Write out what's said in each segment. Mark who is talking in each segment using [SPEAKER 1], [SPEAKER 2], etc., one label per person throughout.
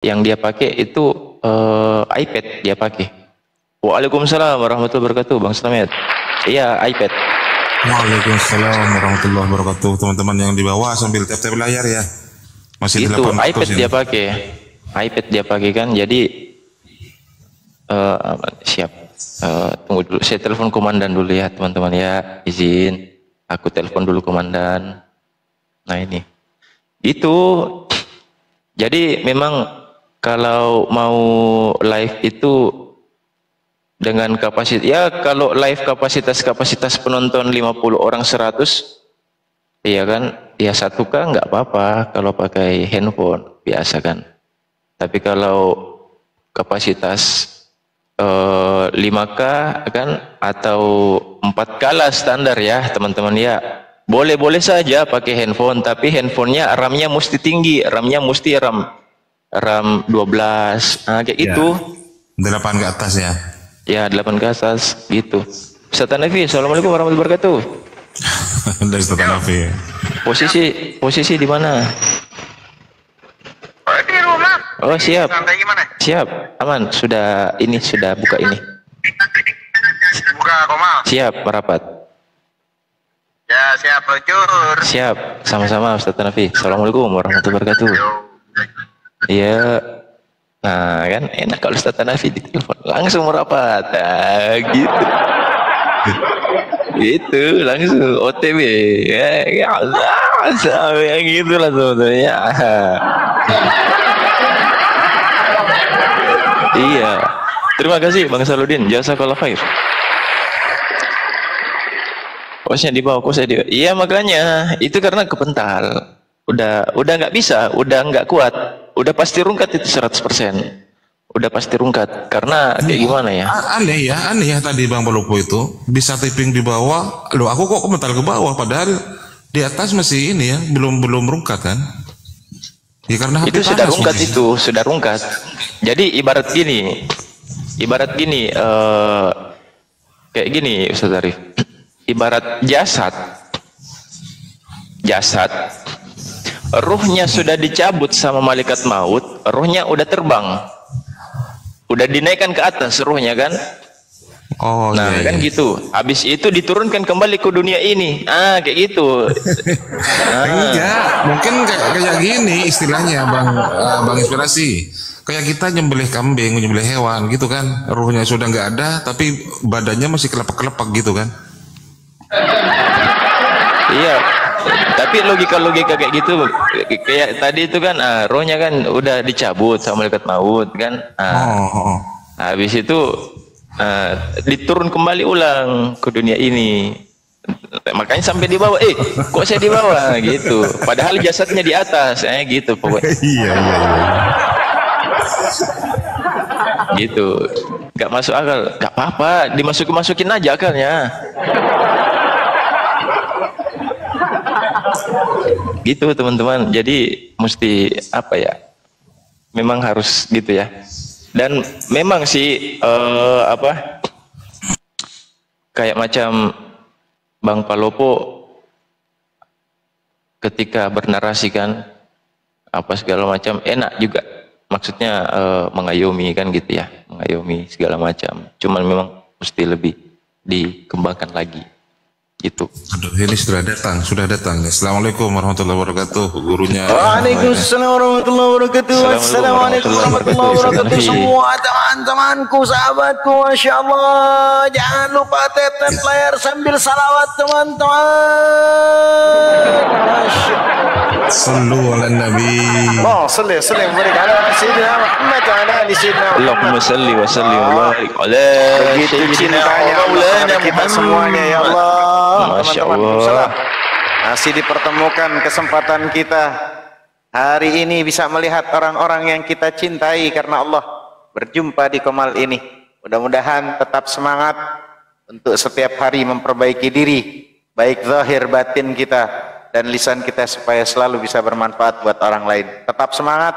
[SPEAKER 1] Yang dia pakai itu iPad dia pakai. Waalaikumsalam warahmatullahi wabarakatuh, Bang Slamet. Iya, iPad.
[SPEAKER 2] Waalaikumsalam warahmatullahi wabarakatuh. Teman-teman yang di bawah sambil tap-tap layar ya. Masih
[SPEAKER 1] Itu
[SPEAKER 2] 800
[SPEAKER 1] iPad
[SPEAKER 2] ini.
[SPEAKER 1] dia pakai. iPad dia pakai kan. Jadi siap. Tunggu dulu. Saya telepon komandan dulu ya, teman-teman ya. Izin. Aku telepon dulu komandan. Nah ini. Itu. Jadi memang kalau mau live itu dengan kapasitas, ya kalau live kapasitas penonton 50 orang 100, iya kan, ya 1K nggak apa-apa kalau pakai handphone biasa kan. Tapi kalau kapasitas 5K kan atau 4K lah standar ya teman-teman ya. Boleh-boleh saja pakai handphone, tapi handphonenya RAM-nya mesti tinggi, RAM-nya mesti RAM 12, nah, kayak
[SPEAKER 2] Ya.
[SPEAKER 1] gitu.
[SPEAKER 2] 8 ke atas ya.
[SPEAKER 1] Ya 8 ke atas gitu. Ustaz Hanafi, assalamualaikum warahmatullahi wabarakatuh.
[SPEAKER 2] Dari Ustaz Hanafi.
[SPEAKER 1] Posisi di mana?
[SPEAKER 3] Oh, di rumah.
[SPEAKER 1] Oh siap,
[SPEAKER 3] Santai gimana?
[SPEAKER 1] siap, aman. Sudah buka ini.
[SPEAKER 3] Buka Komal.
[SPEAKER 1] Siap merapat.
[SPEAKER 3] Ya, siap luncur.
[SPEAKER 1] Siap, sama-sama Ustaz Hanafi. Assalamualaikum warahmatullahi wabarakatuh. Iya. Nah kan enak kalau Ustaz Hanafi di telepon langsung merapat. Nah, gitu. Itu langsung OTW ya, yang gitu lah sebetulnya. Iya, terima kasih Bang Saludin, jazakallah khair. Kosnya di bawah, kosnya di bawah. Iya makanya itu karena kepental. Udah nggak bisa, udah nggak kuat, udah pasti rungkat itu 100%. Udah pasti rungkat karena kayak gimana ya?
[SPEAKER 2] Aneh ya tadi Bang Palopo itu bisa taping di bawah. Loh, aku kok komentar ke bawah padahal di atas masih ini ya, belum rungkat kan? Ya karena
[SPEAKER 1] Itu
[SPEAKER 2] HP
[SPEAKER 1] sudah
[SPEAKER 2] panas
[SPEAKER 1] rungkat
[SPEAKER 2] mungkin.
[SPEAKER 1] itu, sudah rungkat. Jadi ibarat gini, kayak gini Ustaz Arif. Ibarat jasad, ruhnya sudah dicabut sama malaikat maut, ruhnya udah terbang. Udah dinaikkan ke atas ruhnya kan?
[SPEAKER 2] Oh
[SPEAKER 1] Nah
[SPEAKER 2] iya,
[SPEAKER 1] kan
[SPEAKER 2] iya.
[SPEAKER 1] gitu. Habis itu diturunkan kembali ke dunia ini. Ah kayak gitu.
[SPEAKER 2] Enggak, mungkin kayak gini istilahnya Bang Inspirasi. Kayak kita nyembelih kambing, nyembelih hewan gitu kan. Ruhnya sudah nggak ada tapi badannya masih kelepak-kelepak gitu kan.
[SPEAKER 1] Iya. Tapi logika kayak gitu, kayak tadi itu kan, rohnya kan udah dicabut sama malaikat maut kan.
[SPEAKER 2] Oh.
[SPEAKER 1] Habis itu diturun kembali ulang ke dunia ini. Makanya sampai di bawah, kok saya di bawah gitu. Padahal jasadnya di atas, gitu pokoknya.
[SPEAKER 2] Iya.
[SPEAKER 1] Gitu. Gak masuk akal. Gak apa-apa, dimasukin aja akalnya. Gitu teman-teman. Jadi mesti apa ya? Memang harus gitu ya. Dan memang sih kayak macam Bang Palopo ketika bernarasi kan apa segala macam enak juga. Maksudnya mengayomi kan gitu ya, mengayomi segala macam. Cuman memang mesti lebih dikembangkan lagi. Gitu.
[SPEAKER 2] Aduh, ini sudah datang. Assalamualaikum warahmatullahi wabarakatuh. Gurunya.
[SPEAKER 4] Waalaikumsalam warahmatullahi wabarakatuh. Assalamualaikum warahmatullahi wabarakatuh. Semua teman-temanku, sahabatku, Masya Allah. Jangan lupa tap layar sambil salawat teman-teman.
[SPEAKER 2] Sallu ala Nabi.
[SPEAKER 4] Oh, salli barik ala Sayyidina Muhammad wa ala ali Sayyidina Muhammad.
[SPEAKER 1] Allahumma salli wa sallim wa barik ala
[SPEAKER 4] Begitu
[SPEAKER 1] sayyidina
[SPEAKER 4] cintanya Allah
[SPEAKER 1] Maulana
[SPEAKER 4] kepada kita
[SPEAKER 1] Muhammad.
[SPEAKER 4] semuanya ya Allah.
[SPEAKER 1] Masya
[SPEAKER 4] Teman-teman,
[SPEAKER 1] Allah.
[SPEAKER 4] salam. Masih dipertemukan kesempatan kita hari ini bisa melihat orang-orang yang kita cintai karena Allah berjumpa di Komal ini. Mudah-mudahan tetap semangat untuk setiap hari memperbaiki diri, baik zahir batin kita dan lisan kita supaya selalu bisa bermanfaat buat orang lain. Tetap semangat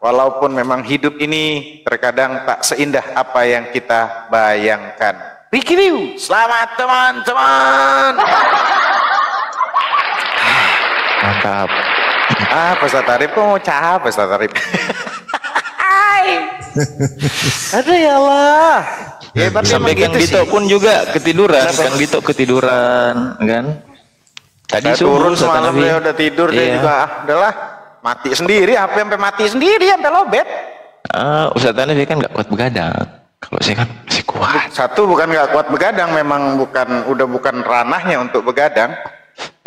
[SPEAKER 4] walaupun memang hidup ini terkadang tak seindah apa yang kita bayangkan. Rikiriu, selamat teman-teman.
[SPEAKER 1] Mantap.
[SPEAKER 4] Pak Ustaz Arif kok mau capek Ustaz Arif? Ada ya Allah. Ya,
[SPEAKER 1] Sampai Kang Dito pun juga ketiduran. Kang Dito ketiduran, kan? Tadi
[SPEAKER 4] saya turun
[SPEAKER 1] Ustaz
[SPEAKER 4] semalam
[SPEAKER 1] Hanafi.
[SPEAKER 4] dia udah tidur, dia
[SPEAKER 1] Iya.
[SPEAKER 4] juga udahlah mati sendiri, HP sampai mati sendiri, sampai lobet.
[SPEAKER 1] Ustaz Hanafi kan nggak kuat begadang. Kalau saya kan masih kuat.
[SPEAKER 4] Satu bukan nggak kuat begadang, memang udah bukan ranahnya untuk begadang.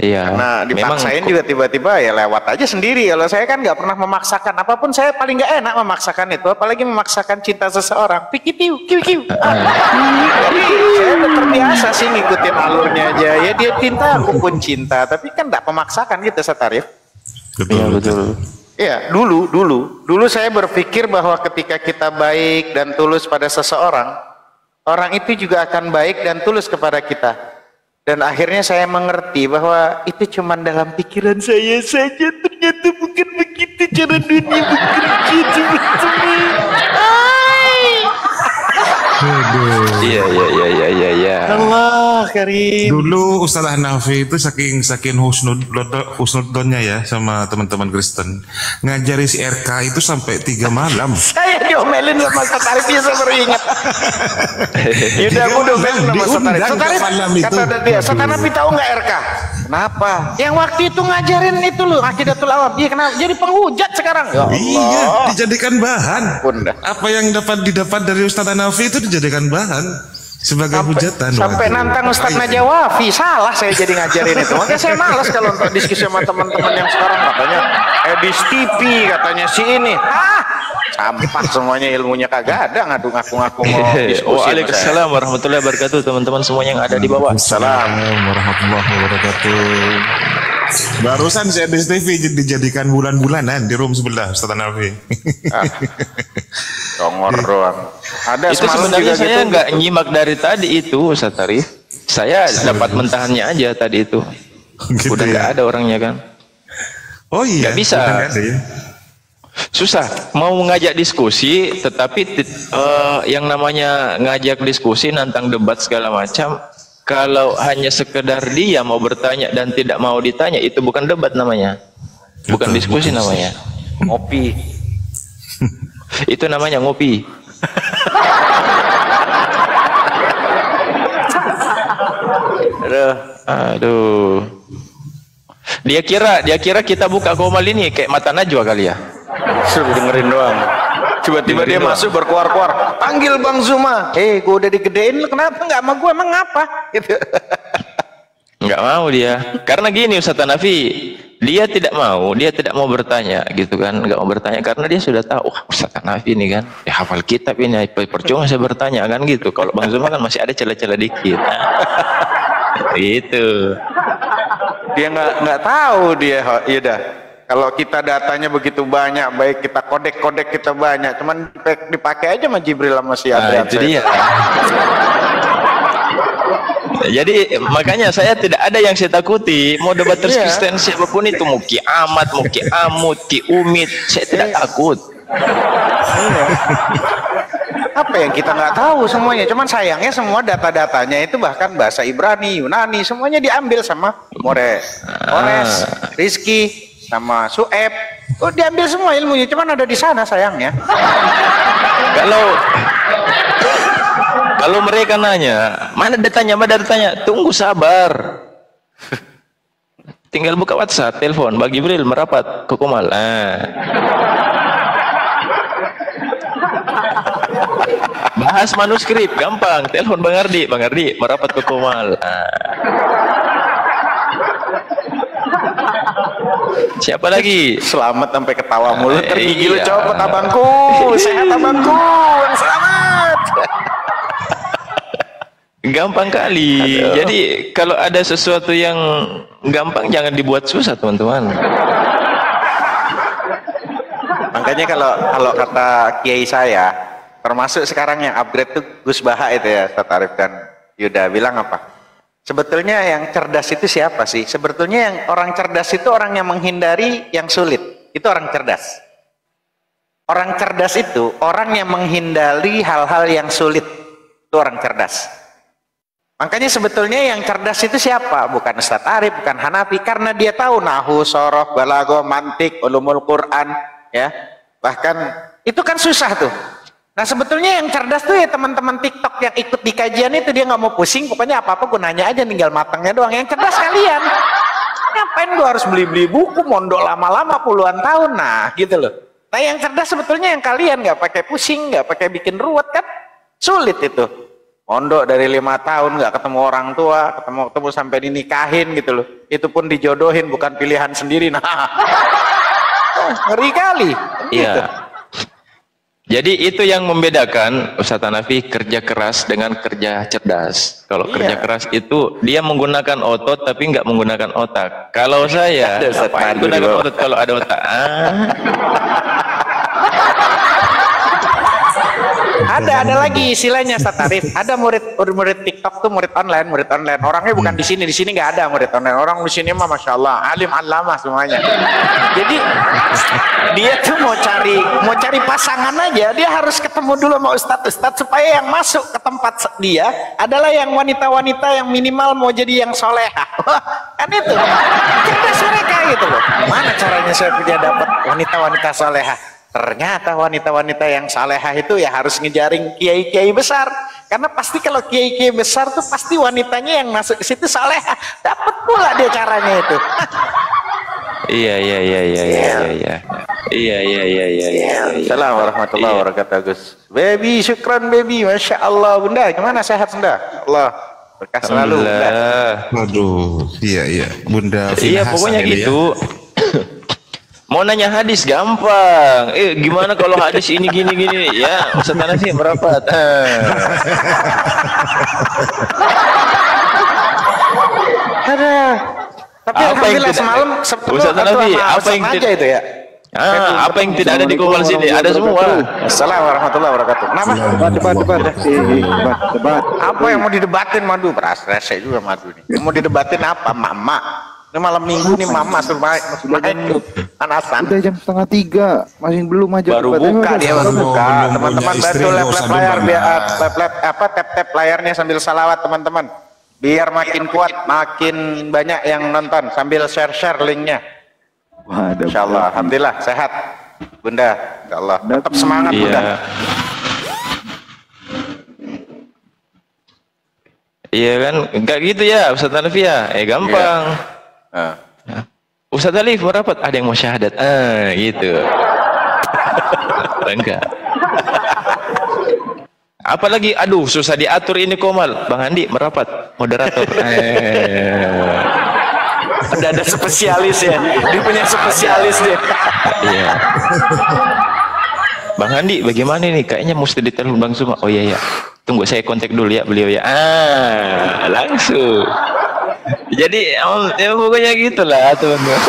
[SPEAKER 1] Iya.
[SPEAKER 4] Nah dipaksain
[SPEAKER 1] memang
[SPEAKER 4] juga tiba-tiba ya lewat aja sendiri. Kalau saya kan nggak pernah memaksakan apapun, saya paling nggak enak memaksakan itu, apalagi memaksakan cinta seseorang. Pikitiu, kiu. Jadi saya udah terbiasa sih ngikutin alurnya aja. Ya dia cinta, aku pun cinta. Tapi kan nggak memaksakan gitu, Satarif.
[SPEAKER 1] Iya betul.
[SPEAKER 4] Iya, dulu saya berpikir bahwa ketika kita baik dan tulus pada seseorang, orang itu juga akan baik dan tulus kepada kita. Dan akhirnya saya mengerti bahwa itu cuma dalam pikiran saya saja, ternyata bukan begitu cara dunia bekerja, teman-teman.
[SPEAKER 1] Iya.
[SPEAKER 4] Allah Karim.
[SPEAKER 2] Dulu Ustaz Hanafi itu saking husnudonnya ya sama teman-teman Kristen, ngajari si RK itu sampai 3 malam.
[SPEAKER 4] Saya diomelin sama Satarif, dia saya baru ingat. Yaudah aku diomelin sama Satarif. Satarif kata dia, Satarif tahu nggak RK? Kenapa? Yang waktu itu ngajarin itu loh, Aqidatul Awam. Dia kenapa? Jadi penghujat sekarang. Ya Allah.
[SPEAKER 2] Iya, dijadikan bahan.
[SPEAKER 4] Bunda.
[SPEAKER 2] Apa yang didapat dari Ustaz Hanafi itu dijadikan bahan sebagai hujatan.
[SPEAKER 4] Sampai
[SPEAKER 2] Waduh.
[SPEAKER 4] nantang Ustaz Najawafi, salah saya jadi ngajarin itu. Makanya saya malas kalau untuk diskusi sama teman-teman yang sekarang, katanya Edis TV, katanya si ini. Sampah semuanya, ilmunya kagak ada, ngaku-ngaku mau diskusi.
[SPEAKER 1] Waalaikumsalam warahmatullahi wabarakatuh, teman-teman semua yang ada di bawah.
[SPEAKER 2] Assalamualaikum warahmatullahi wabarakatuh. Barusan si Edis TV dijadikan bulan-bulanan di room sebelah Ustaz Hanafi.
[SPEAKER 4] Dongor doang. Ada
[SPEAKER 1] Itu
[SPEAKER 4] semalam
[SPEAKER 1] sebenarnya
[SPEAKER 4] juga
[SPEAKER 1] saya
[SPEAKER 4] gitu.
[SPEAKER 1] nggak nyimak dari tadi itu, Ustaz Tarif. Saya dapat mentahannya aja tadi itu.
[SPEAKER 2] Gitu
[SPEAKER 1] Udah nggak
[SPEAKER 2] ya?
[SPEAKER 1] ada orangnya kan.
[SPEAKER 2] Oh iya.
[SPEAKER 1] Nggak bisa.
[SPEAKER 2] Udah nggak ada ya?
[SPEAKER 1] Susah mau ngajak diskusi, tetapi yang namanya ngajak diskusi, nantang debat segala macam, kalau hanya sekedar dia mau bertanya dan tidak mau ditanya, itu bukan debat namanya, bukan diskusi namanya.
[SPEAKER 4] Ngopi.
[SPEAKER 1] Itu namanya ngopi. Aduh. Dia kira kita buka Komal ini kayak mata najwa kali ya.
[SPEAKER 4] Suruh dengerin doang. Tiba-tiba dia masuk berkuar-kuar, panggil Bang Zuma. Gue udah digedein, lu kenapa nggak sama gue, emang ngapa? Gitu.
[SPEAKER 1] Nggak mau dia. Karena gini Ustaz Hanafi, dia tidak mau bertanya gitu kan, nggak mau bertanya karena dia sudah tahu, wah Ustaz Hanafi ini kan, ya hafal kitab ini, percuma saya bertanya kan gitu. Kalau Bang Zuma kan masih ada celah-celah dikit. Gitu.
[SPEAKER 4] Dia nggak tahu dia, ya dah. Kalau kita datanya begitu banyak, baik kita kodek kita banyak, cuman dipakai aja sama Jibril sama si Adrian.
[SPEAKER 1] Itu dia. Jadi makanya saya tidak ada yang saya takuti. Mau debat Kristen siapapun itu, mau Ki Ahmad, mau Ki Amut, Ki Umit, saya tidak takut.
[SPEAKER 4] Apa yang kita nggak tahu semuanya, cuman sayangnya semua data-datanya itu bahkan bahasa Ibrani, Yunani, semuanya diambil sama Ores, Rizky, sama Sueb. Oh, diambil semua ilmunya, cuman ada di sana sayangnya.
[SPEAKER 1] Kalau mereka nanya, mana datanya, tunggu sabar. Tinggal buka WhatsApp, telepon, Bang Jibril merapat ke Komal. Bahas manuskrip, gampang. Telepon Bang Ardi merapat ke Komal. Siapa lagi?
[SPEAKER 4] Selamat sampai ketawa mulut tergigi lu
[SPEAKER 1] Iya.
[SPEAKER 4] copot abangku, sehat abangku, selamat.
[SPEAKER 1] Gampang kali.
[SPEAKER 4] Aduh.
[SPEAKER 1] Jadi kalau ada sesuatu yang gampang jangan dibuat susah, teman-teman.
[SPEAKER 4] Makanya kalau kata kiai saya, termasuk sekarang yang upgrade tuh Gus Baha itu ya, Ustaz Arif dan Yuda bilang apa? Sebetulnya yang cerdas itu siapa sih? Sebetulnya yang orang cerdas itu orang yang menghindari yang sulit. Itu orang cerdas. Orang cerdas itu orang yang menghindari hal-hal yang sulit. Itu orang cerdas. Makanya sebetulnya yang cerdas itu siapa? Bukan Ustaz Arif, bukan Hanafi, karena dia tahu nahwu, sorof, balaghah, mantik, ulumul Quran, ya. Bahkan itu kan susah tuh. Nah sebetulnya yang cerdas tuh ya teman-teman TikTok yang ikut di kajian itu, dia nggak mau pusing, pokoknya apa-apa gue nanya aja, tinggal matangnya doang. Yang cerdas kalian. Ngapain gue harus beli-beli buku, mondok lama-lama puluhan tahun, nah gitu loh. Nah yang cerdas sebetulnya yang kalian, nggak pakai pusing, nggak pakai bikin ruwet kan, sulit itu. Mondok dari 5 tahun nggak ketemu orang tua, ketemu sampai dinikahin gitu loh. Itu pun dijodohin, bukan pilihan sendiri. Nah, ngeri kali.
[SPEAKER 1] Iya.
[SPEAKER 4] Gitu.
[SPEAKER 1] Jadi itu yang membedakan Ustaz Hanafi kerja keras dengan kerja cerdas. Kalau kerja keras itu dia menggunakan otot tapi nggak menggunakan otak. Kalau saya gunakan otot kalau ada otak.
[SPEAKER 4] Ada lagi istilahnya Ustaz Arif. Ada murid TikTok tuh murid online. Orangnya bukan di sini nggak ada murid online. Orang di sini mah masya Allah alim alama semuanya. Jadi dia tuh mau cari pasangan aja, dia harus ketemu dulu sama ustadz supaya yang masuk ke tempat dia adalah yang wanita-wanita yang minimal mau jadi yang solehah. Kan itu cerdas mereka gitu loh. Mana caranya saya punya dapat wanita-wanita solehah? Ternyata wanita-wanita yang salehah itu ya harus ngejaring kiai-kiai besar, karena pasti kalau kiai-kiai besar tuh pasti wanitanya yang masuk ke situ salehah, dapat pula dia caranya itu.
[SPEAKER 1] Iya.
[SPEAKER 4] Assalamualaikum warahmatullahi wabarakatuh. Gus baby, syukran baby, masya Allah. Bunda gimana, sehat Bunda? Allah berkah selalu Bunda.
[SPEAKER 2] Waduh, iya Bunda
[SPEAKER 1] Iya pokoknya gitu. Mau nanya hadis gampang. Gimana kalau hadis ini gini ya, Ustaz Hanafi merapat.
[SPEAKER 4] Ada. Tapi
[SPEAKER 1] Apa
[SPEAKER 4] alhamdulillah
[SPEAKER 1] yang
[SPEAKER 4] semalam
[SPEAKER 1] Ustaz Hanafi, apa yang
[SPEAKER 4] aja itu ya?
[SPEAKER 1] Apa yang tidak ada di Komal sini? Ada semua.
[SPEAKER 4] Assalamualaikum warahmatullahi wabarakatuh. Kenapa?
[SPEAKER 5] Debat.
[SPEAKER 4] Apa yang mau didebatin madu? Rese juga madu nih. Yang mau didebatin apa? Mama. Ini malam minggu nih mama suruh main Anasan.
[SPEAKER 5] Udah jam 2:30, masih belum aja.
[SPEAKER 4] Baru buka dia baru buka. Teman-teman bantu lap layar biar tap layarnya sambil salawat teman-teman. Biar makin kuat, makin banyak yang nonton sambil share linknya. Insyaallah, alhamdulillah sehat Bunda. Insyaallah tetap semangat Bunda.
[SPEAKER 1] Iya kan, enggak gitu ya Ustaz Hanafi ya. Gampang. Ustaz Alif merapat, ada yang mau syahadat. Gitu. Enggak. Apalagi aduh susah diatur ini Komal. Bang Andi merapat, moderator.
[SPEAKER 4] Ada spesialis ya. Dia punya spesialis dia.
[SPEAKER 1] Iya. Bang Andi bagaimana nih? Kayaknya mesti ditelepon Bang Suma. Oh iya ya. Tunggu saya kontak dulu ya beliau ya. Langsung. Jadi ya pokoknya gitulah teman-teman.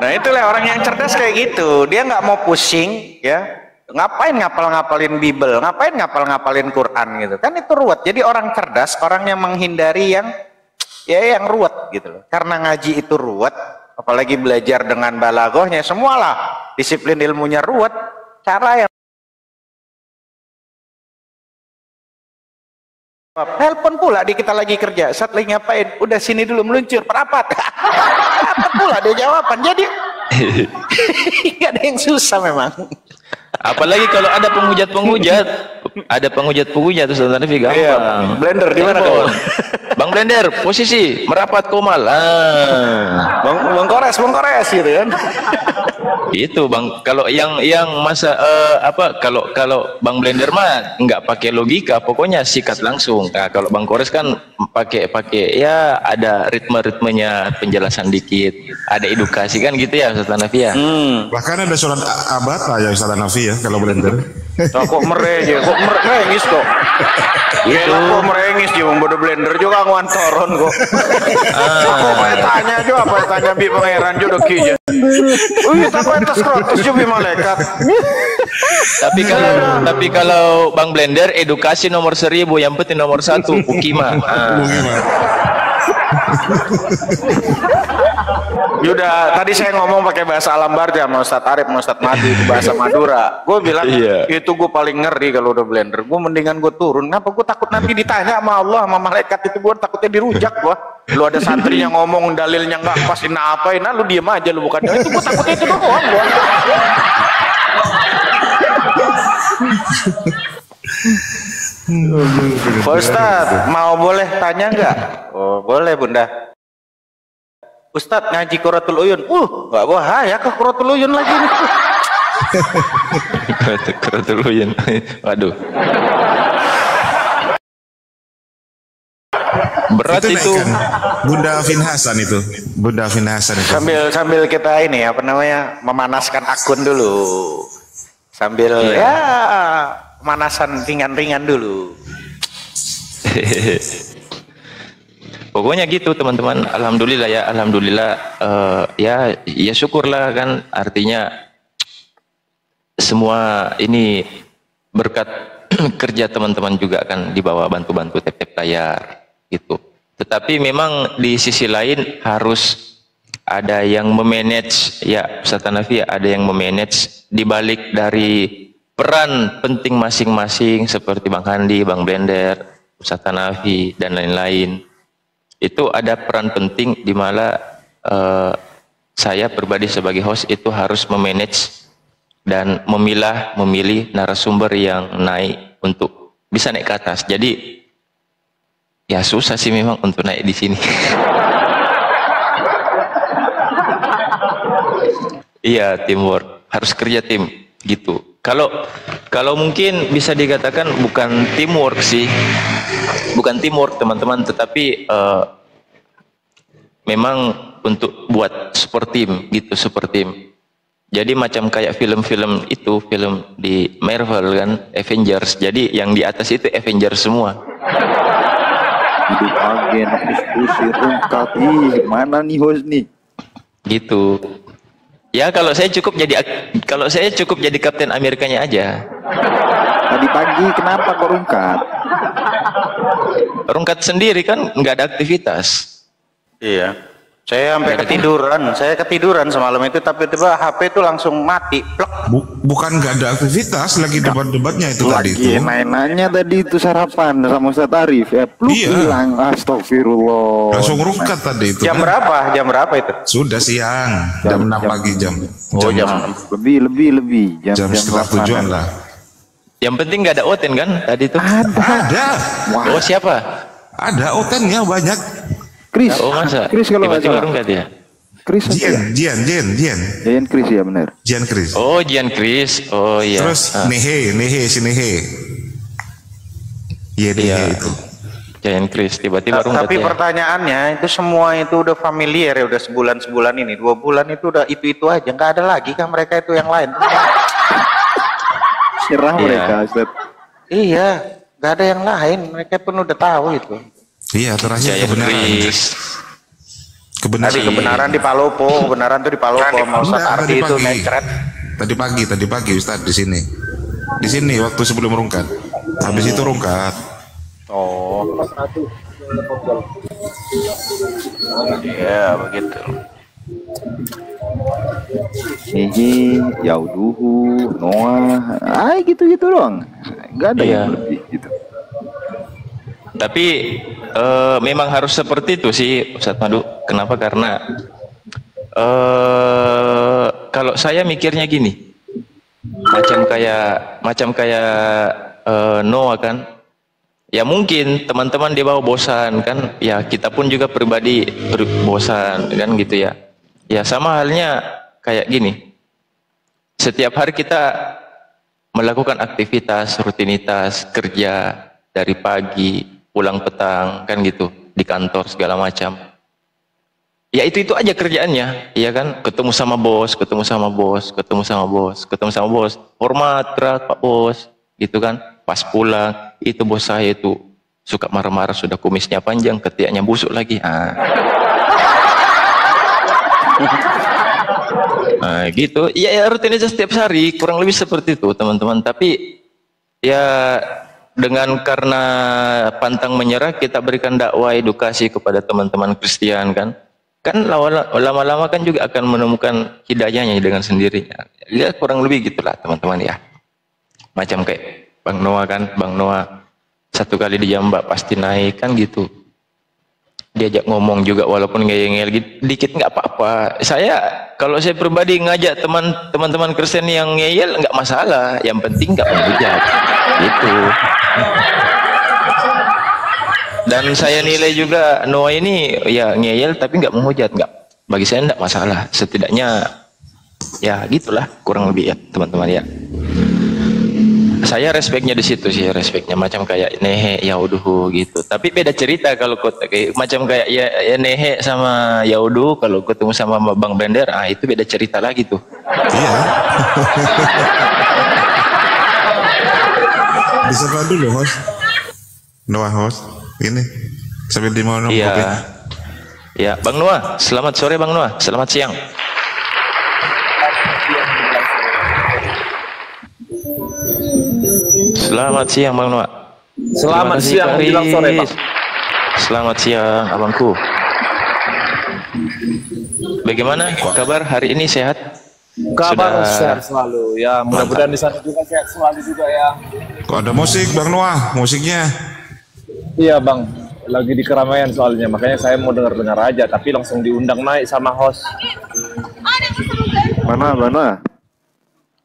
[SPEAKER 4] Nah itulah orang yang cerdas kayak gitu. Dia nggak mau pusing ya. Ngapain ngapalin Bible, ngapain ngapalin Quran gitu. Kan itu ruwet. Jadi orang cerdas, orang yang menghindari yang ruwet gitu loh. Karena ngaji itu ruwet, apalagi belajar dengan balaghahnya, semualah disiplin ilmunya ruwet. Cara yang telepon pula di kita lagi kerja, saat lagi ngapain? Udah sini dulu meluncur, perapat. Dapat pula dia jawaban. Jadi nggak ada yang susah memang.
[SPEAKER 1] Apalagi kalau ada penghujat Ustaz Hanafi gampang.
[SPEAKER 4] Iya, Blender di mana kawan?
[SPEAKER 1] Bang Blender posisi merapat Komal.
[SPEAKER 4] Bang Kores gitu kan.
[SPEAKER 1] Itu Bang, kalau yang masa kalau Bang Blender mah nggak pakai logika, pokoknya sikat langsung. Nah, kalau Bang Kores kan pakai ya ada ritmenya, penjelasan dikit, ada edukasi kan gitu ya Ustaz Hanafi ya.
[SPEAKER 2] Bahkan ada surat abata ya Ustaz Hanafi ya kalau Blender.
[SPEAKER 4] Kok merengis kok. Itu kok merengis juga bodoh Blender juga ngantoron kok. Kok tanya juga apa tanya bi pangeran jodoh kieu. Tapi atas krotos juga malaikat.
[SPEAKER 1] Tapi kalau Bang Blender edukasi nomor 1000, yang penting nomor 1 Ukima.
[SPEAKER 4] Yuda, tadi saya ngomong pakai bahasa Alam Barja sama Ustadz Arif, sama Ustadz Madi, itu bahasa Madura. Gue bilang itu gue paling ngeri kalau udah Blender. Gue mendingan gue turun. Kenapa? Gue takut nanti ditanya sama Allah, sama malaikat itu. Gue takutnya dirujak gue. Lu ada santri yang ngomong dalilnya nggak pas, apain? Nah lu diem aja lu bukan. Itu gue takutnya itu doang gue. Pak Ustadz, mau boleh tanya nggak? Oh, boleh Bunda. Ustadz ngaji Quratul Uyun. Nggak bahaya ke Quratul Uyun lagi nih.
[SPEAKER 1] Quratul Uyun. Waduh. Berat itu.
[SPEAKER 2] Kan Bunda Afin Hasan itu. Bunda Afin Hasan itu.
[SPEAKER 4] Sambil kita ini apa namanya memanaskan akun dulu. Sambil ya pemanasan ringan-ringan dulu.
[SPEAKER 1] Pokoknya gitu teman-teman. Alhamdulillah ya, alhamdulillah. Ya syukurlah kan. Artinya semua ini berkat kerja teman-teman juga kan dibawa bantu-bantu tap-tap layar gitu. Tetapi memang di sisi lain harus ada yang memanage ya Ustaz Hanafi, ada yang memanage di balik dari peran penting masing-masing seperti Bang Handi, Bang Blender, Ustaz Hanafi dan lain-lain. Itu ada peran penting di mana saya pribadi sebagai host itu harus memanage dan memilih narasumber yang naik untuk bisa naik ke atas. Jadi ya susah sih memang untuk naik di sini. Iya, teamwork, harus kerja tim gitu. Kalau mungkin bisa dikatakan bukan teamwork sih, bukan teamwork teman-teman, tetapi memang untuk buat support team gitu, support team. Jadi macam kayak film-film itu, film di Marvel kan, Avengers. Jadi yang di atas itu Avengers semua.
[SPEAKER 5] Hidup agen, diskusi, rungkat. Ih, mana nih host nih?
[SPEAKER 1] Gitu. Ya kalau saya cukup jadi Kapten Amerikanya aja.
[SPEAKER 5] Tadi pagi kenapa kok rungkat?
[SPEAKER 1] Rungkat sendiri kan nggak ada aktivitas.
[SPEAKER 4] Iya. Saya sampai ketiduran semalam itu, tapi tiba HP itu langsung mati. Plek.
[SPEAKER 2] Bukan nggak ada aktivitas, lagi debat-debatnya itu tadi itu.
[SPEAKER 5] Mainannya tadi itu sarapan sama Ustaz Arif ya. Pluk hilang, astagfirullah.
[SPEAKER 2] Langsung rungkat tadi itu.
[SPEAKER 4] Jam
[SPEAKER 2] kan?
[SPEAKER 4] berapa? Jam berapa itu?
[SPEAKER 2] Sudah siang, jam 6 pagi jam.
[SPEAKER 5] Lebih.
[SPEAKER 2] Jam setengah 7-an lah.
[SPEAKER 1] Yang penting nggak ada Oten kan tadi itu?
[SPEAKER 2] Ada.
[SPEAKER 5] Wah.
[SPEAKER 1] Oh siapa?
[SPEAKER 2] Ada Otennya banyak.
[SPEAKER 5] Chris.
[SPEAKER 1] Oh masa?
[SPEAKER 5] Chris kalau nggak
[SPEAKER 1] Tiba-tiba
[SPEAKER 5] salah.
[SPEAKER 1] rungkat ya?
[SPEAKER 5] Chris
[SPEAKER 2] Jian.
[SPEAKER 5] Jian Chris ya benar.
[SPEAKER 2] Jian Chris.
[SPEAKER 1] Oh Jian Chris. Oh iya.
[SPEAKER 2] Terus Nehe si Nehe. Iya Nehe itu.
[SPEAKER 1] Jian Chris tiba-tiba rungkat
[SPEAKER 4] Tapi
[SPEAKER 1] ya.
[SPEAKER 4] pertanyaannya itu semua itu udah familiar ya, udah sebulan ini, 2 bulan itu udah itu aja, nggak ada lagi kan mereka itu yang lain.
[SPEAKER 5] Nyerah
[SPEAKER 1] Iya.
[SPEAKER 5] mereka, Ustaz.
[SPEAKER 4] Iya, nggak ada yang lain, mereka pun udah tahu itu.
[SPEAKER 2] Iya terakhir
[SPEAKER 1] Jian
[SPEAKER 2] kebenaran.
[SPEAKER 1] Chris.
[SPEAKER 4] Tadi kebenaran di Palopo, kebenaran tuh di Palopo, mau Ustaz
[SPEAKER 2] Enggak,
[SPEAKER 4] Ardi itu necret.
[SPEAKER 2] Tadi pagi Ustaz di sini. Di sini waktu sebelum rungkat. Habis itu rungkat.
[SPEAKER 4] Oh. Iya, begitu.
[SPEAKER 5] Hehe, Yauduhu, Noah, gitu-gitu doang. Nggak ada
[SPEAKER 1] Iya.
[SPEAKER 5] yang lebih gitu.
[SPEAKER 1] Tapi memang harus seperti itu sih Ustadz Madu. Kenapa? Karena kalau saya mikirnya gini, macam kayak Noah kan. Ya mungkin teman-teman di bawah bosan kan. Ya kita pun juga pribadi bosan kan gitu ya. Ya sama halnya kayak gini. Setiap hari kita melakukan aktivitas, rutinitas, kerja dari pagi, pulang petang kan gitu, di kantor segala macam. Ya itu aja kerjaannya, iya kan? Ketemu sama bos, hormat keras Pak Bos, gitu kan? Pas pulang, itu bos saya itu suka marah-marah, sudah kumisnya panjang, ketiaknya busuk lagi. Nah, gitu. Ya rutinitas setiap hari kurang lebih seperti itu, teman-teman. Tapi ya dengan karena pantang menyerah kita berikan dakwah edukasi kepada teman-teman Kristen kan lama-lama kan juga akan menemukan hidayahnya dengan sendirinya. Ya kurang lebih gitulah teman-teman ya. Macam kayak Bang Noah kan, Bang Noah 1 kali di Jambak pasti naik kan gitu. diajak ngomong juga walaupun ngeyel-ngeyel dikit nggak apa-apa. Kalau saya pribadi ngajak teman-teman Kristen yang ngeyel nggak masalah, yang penting nggak menghujat gitu. Dan saya nilai juga Noah ini ya ngeyel tapi nggak menghujat, nggak, bagi saya nggak masalah, setidaknya ya gitulah kurang lebih ya teman-teman ya. Saya respeknya di situ sih, respeknya macam kayak Nehe Yauduhu gitu. Tapi beda cerita kalau macam kayak ya Nehe sama Yaudu kalau ketemu sama Bang Bender, itu beda cerita lagi tuh.
[SPEAKER 2] Iya. Disapa dulu host. Noah host. Ini sambil di mana?
[SPEAKER 1] Iya. Ya, Bang Noah. Selamat sore Bang Noah. Selamat siang. Selamat siang Bang Noah.
[SPEAKER 6] Selamat siang menjelang sore Bang.
[SPEAKER 1] Selamat siang abangku. Bagaimana kabar hari ini, sehat?
[SPEAKER 6] Kabar sehat selalu ya, mudah-mudahan di sana juga sehat selalu juga ya.
[SPEAKER 2] Kok ada musik Bang Noah, musiknya?
[SPEAKER 6] Iya Bang, lagi di keramaian soalnya, makanya saya mau dengar-dengar aja, tapi langsung diundang naik sama host.
[SPEAKER 5] Mana?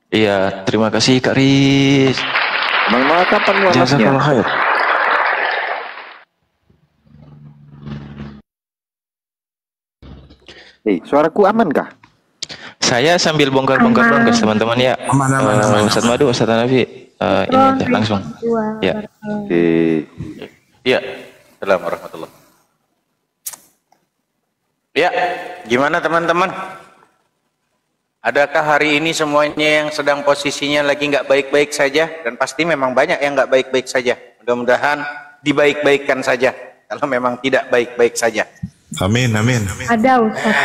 [SPEAKER 1] Iya, terima kasih Kak Riz.
[SPEAKER 5] Bang Noah kapan mualasnya? Suaraku aman kah?
[SPEAKER 1] Saya sambil bongkar-bongkar dong guys teman-teman ya.
[SPEAKER 2] Aman.
[SPEAKER 1] Ustaz Madu, Ustaz Hanafi, ini deh, langsung. Ya. Ya.
[SPEAKER 4] Assalamualaikum warahmatullahi. Ya, gimana teman-teman? Adakah hari ini semuanya yang sedang posisinya lagi nggak baik-baik saja? Dan pasti memang banyak yang nggak baik-baik saja. Mudah-mudahan dibaik-baikkan saja. Kalau memang tidak baik-baik saja.
[SPEAKER 2] Amin.
[SPEAKER 7] Ada Ustaz.